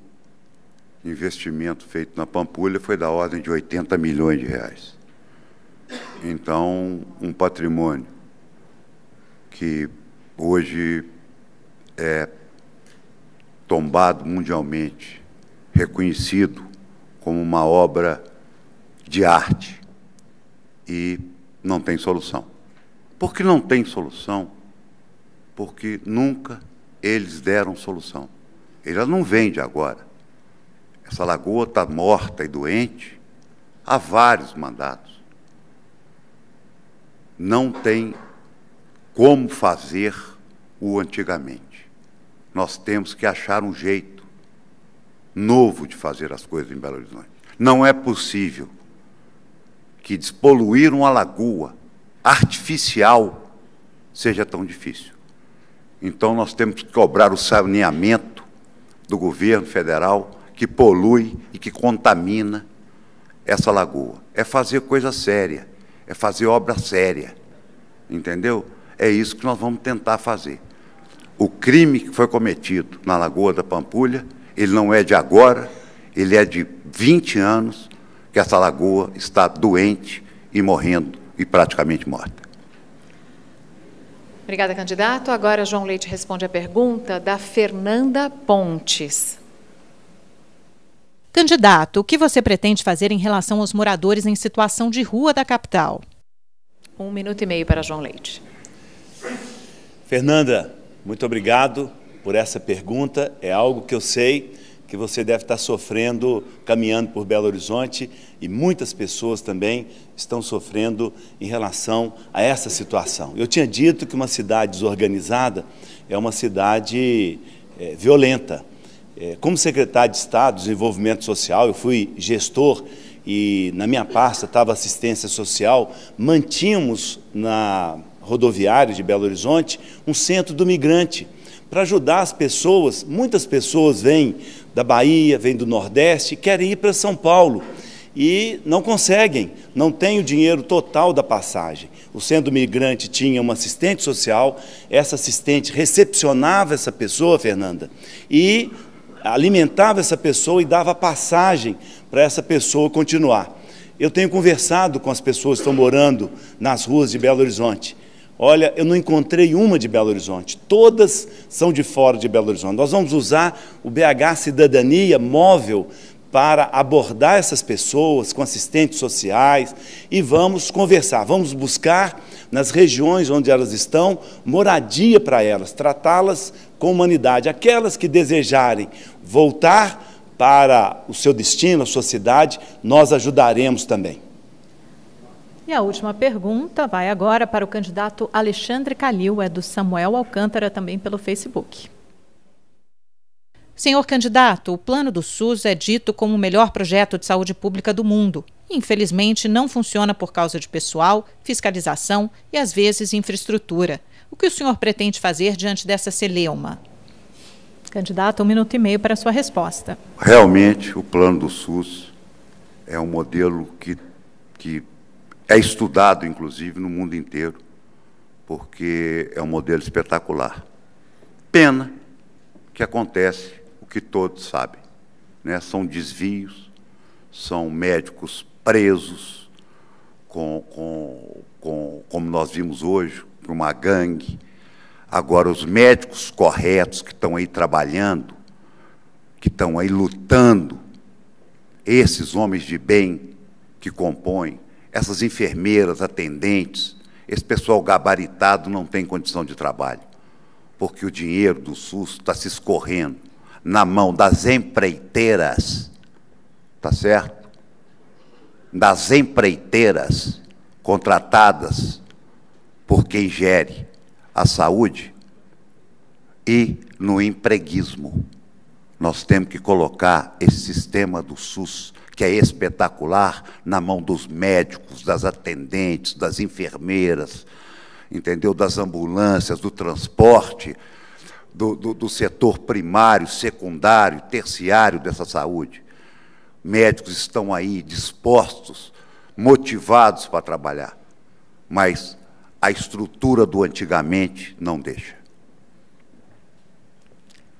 [SPEAKER 2] investimento feito na Pampulha foi da ordem de 80 milhões de reais. Então, um patrimônio que hoje é tombado mundialmente, reconhecido como uma obra de arte e não tem solução. Por que não tem solução? Porque nunca eles deram solução. Ela não vem de agora. Essa lagoa está morta e doente há vários mandatos. Não tem como fazer o antigamente. Nós temos que achar um jeito novo de fazer as coisas em Belo Horizonte. Não é possível que despoluir uma lagoa artificial seja tão difícil. Então, nós temos que cobrar o saneamento do governo federal que polui e que contamina essa lagoa. É fazer coisa séria, é fazer obra séria, entendeu? É isso que nós vamos tentar fazer. O crime que foi cometido na Lagoa da Pampulha, ele não é de agora, ele é de 20 anos que essa lagoa está doente e morrendo, e praticamente morta.
[SPEAKER 4] Obrigada, candidato. Agora, João Leite responde a pergunta da Fernanda Pontes.
[SPEAKER 1] Candidato, o que você pretende fazer em relação aos moradores em situação de rua da capital?
[SPEAKER 4] 1 minuto e meio para João Leite.
[SPEAKER 3] Fernanda, muito obrigado por essa pergunta. É algo que eu sei que você deve estar sofrendo, caminhando por Belo Horizonte, e muitas pessoas também estão sofrendo em relação a essa situação. Eu tinha dito que uma cidade desorganizada é uma cidade violenta. Como secretário de Estado de Desenvolvimento Social, eu fui gestor e na minha pasta estava assistência social, mantínhamos na rodoviária de Belo Horizonte um centro do migrante, para ajudar as pessoas. Muitas pessoas vêm da Bahia, vêm do Nordeste, querem ir para São Paulo e não conseguem, não têm o dinheiro total da passagem. O centro do migrante tinha uma assistente social, essa assistente recepcionava essa pessoa, Fernanda, e alimentava essa pessoa e dava passagem para essa pessoa continuar. Eu tenho conversado com as pessoas que estão morando nas ruas de Belo Horizonte. Olha, eu não encontrei uma de Belo Horizonte, todas são de fora de Belo Horizonte. Nós vamos usar o BH Cidadania móvel para abordar essas pessoas com assistentes sociais e vamos conversar, vamos buscar nas regiões onde elas estão moradia para elas, tratá-las com humanidade. Aquelas que desejarem voltar para o seu destino, a sua cidade, nós ajudaremos também.
[SPEAKER 1] E a última pergunta vai agora para o candidato Alexandre Calil, é do Samuel Alcântara, também pelo Facebook. Senhor candidato, o plano do SUS é dito como o melhor projeto de saúde pública do mundo. Infelizmente, não funciona por causa de pessoal, fiscalização e, às vezes, infraestrutura. O que o senhor pretende fazer diante dessa celeuma? Candidato, 1 minuto e meio para a sua resposta.
[SPEAKER 2] Realmente, o plano do SUS é um modelo que é estudado, inclusive, no mundo inteiro, porque é um modelo espetacular. Pena que acontece o que todos sabem, né? São desvios, são médicos presos, como nós vimos hoje, por uma gangue. Agora, os médicos corretos que estão aí trabalhando, que estão aí lutando, esses homens de bem que compõem, essas enfermeiras, atendentes, esse pessoal gabaritado não tem condição de trabalho, porque o dinheiro do SUS está se escorrendo na mão das empreiteiras, tá certo? Das empreiteiras contratadas por quem gere a saúde e no empreguismo. Nós temos que colocar esse sistema do SUS, que é espetacular, na mão dos médicos, das atendentes, das enfermeiras, entendeu? Das ambulâncias, do transporte, do setor primário, secundário, terciário dessa saúde. Médicos estão aí dispostos, motivados para trabalhar, mas a estrutura do antigamente não deixa.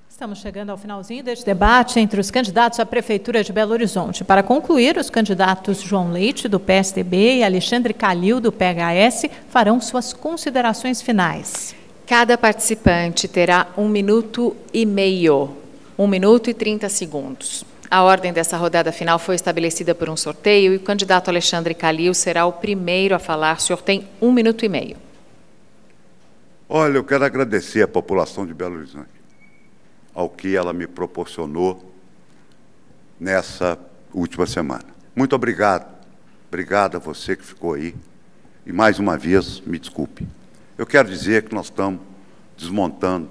[SPEAKER 1] Estamos chegando ao finalzinho deste debate entre os candidatos à Prefeitura de Belo Horizonte. Para concluir, os candidatos João Leite, do PSDB, e Alexandre Calil, do PHS, farão suas considerações finais.
[SPEAKER 4] Cada participante terá 1 minuto e meio, 1 minuto e 30 segundos. A ordem dessa rodada final foi estabelecida por um sorteio e o candidato Alexandre Calil será o primeiro a falar. O senhor tem 1 minuto e meio.
[SPEAKER 2] Olha, eu quero agradecer à população de Belo Horizonte, ao que ela me proporcionou nessa última semana. Muito obrigado. Obrigado a você que ficou aí. E, mais uma vez, me desculpe. Eu quero dizer que nós estamos desmontando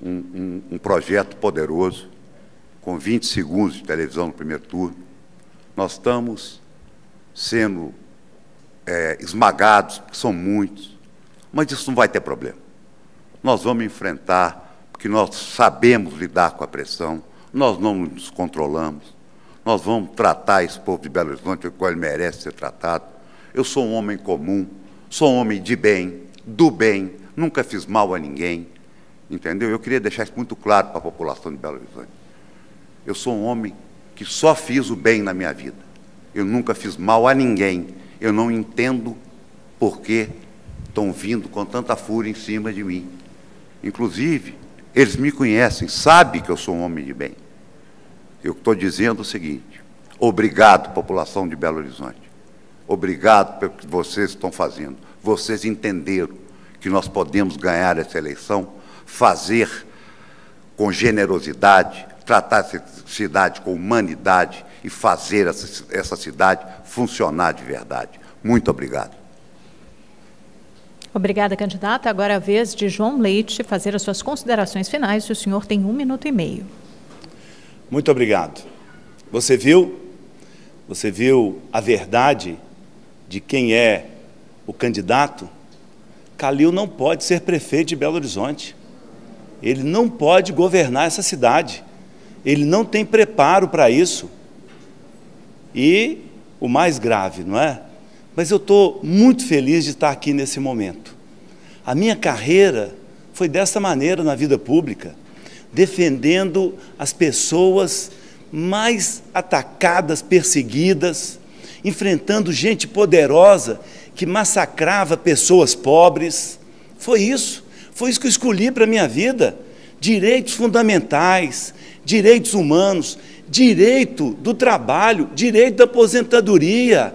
[SPEAKER 2] um projeto poderoso, com 20 segundos de televisão no primeiro turno. Nós estamos sendo esmagados, porque são muitos, mas isso não vai ter problema. Nós vamos enfrentar, que nós sabemos lidar com a pressão, nós não nos controlamos, nós vamos tratar esse povo de Belo Horizonte o qual ele merece ser tratado. Eu sou um homem comum, sou um homem de bem, do bem, nunca fiz mal a ninguém, entendeu? Eu queria deixar isso muito claro para a população de Belo Horizonte. Eu sou um homem que só fiz o bem na minha vida. Eu nunca fiz mal a ninguém. Eu não entendo por que estão vindo com tanta fúria em cima de mim. Inclusive, eles me conhecem, sabem que eu sou um homem de bem. Eu estou dizendo o seguinte: obrigado, população de Belo Horizonte. Obrigado pelo que vocês estão fazendo. Vocês entenderam que nós podemos ganhar essa eleição, fazer com generosidade, tratar essa cidade com humanidade e fazer essa cidade funcionar de verdade. Muito obrigado.
[SPEAKER 1] Obrigada, candidata. Agora é a vez de João Leite fazer as suas considerações finais. O senhor tem 1 minuto e meio.
[SPEAKER 3] Muito obrigado. Você viu a verdade de quem é o candidato? Calil não pode ser prefeito de Belo Horizonte. Ele não pode governar essa cidade. Ele não tem preparo para isso. E o mais grave, não é? Mas eu estou muito feliz de estar aqui nesse momento. A minha carreira foi dessa maneira na vida pública, defendendo as pessoas mais atacadas, perseguidas, enfrentando gente poderosa que massacrava pessoas pobres. Foi isso que eu escolhi para a minha vida. Direitos fundamentais, direitos humanos, direito do trabalho, direito da aposentadoria.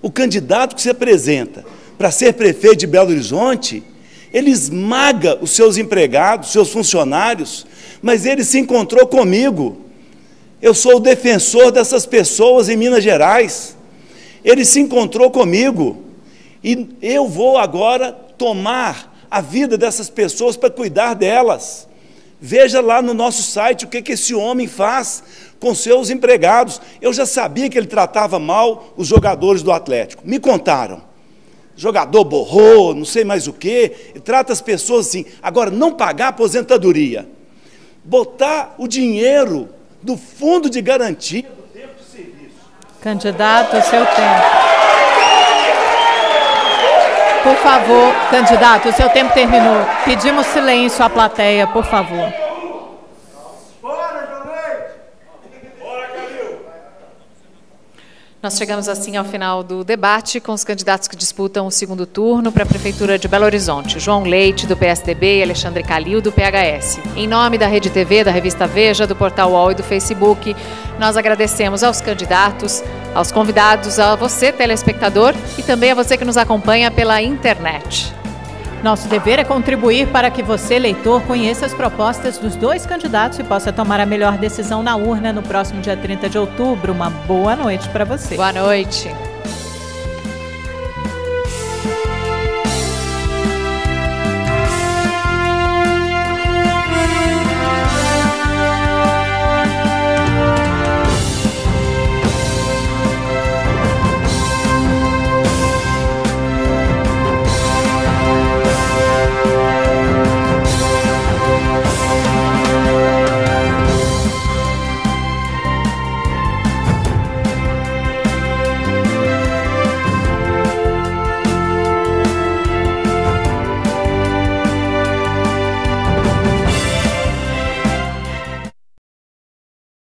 [SPEAKER 3] O candidato que se apresenta para ser prefeito de Belo Horizonte, ele esmaga os seus empregados, seus funcionários, mas ele se encontrou comigo. Eu sou o defensor dessas pessoas em Minas Gerais. Ele se encontrou comigo e eu vou agora tomar a vida dessas pessoas para cuidar delas. Veja lá no nosso site o que esse homem faz com seus empregados. Eu já sabia que ele tratava mal os jogadores do Atlético. Me contaram. Jogador borrou, não sei mais o quê, e trata as pessoas assim. Agora, não pagar a aposentadoria. Botar o dinheiro do fundo de garantia do tempo de serviço.
[SPEAKER 1] Candidato, o seu tempo. Por favor, candidato, o seu tempo terminou. Pedimos silêncio à plateia, por favor.
[SPEAKER 4] Nós chegamos assim ao final do debate com os candidatos que disputam o segundo turno para a Prefeitura de Belo Horizonte. João Leite, do PSDB, e Alexandre Calil, do PHS. Em nome da Rede TV, da Revista Veja, do Portal UOL e do Facebook, nós agradecemos aos candidatos, aos convidados, a você, telespectador, e também a você que nos acompanha pela internet.
[SPEAKER 1] Nosso dever é contribuir para que você, eleitor, conheça as propostas dos dois candidatos e possa tomar a melhor decisão na urna no próximo dia 30 de outubro. Uma boa noite para você.
[SPEAKER 4] Boa noite.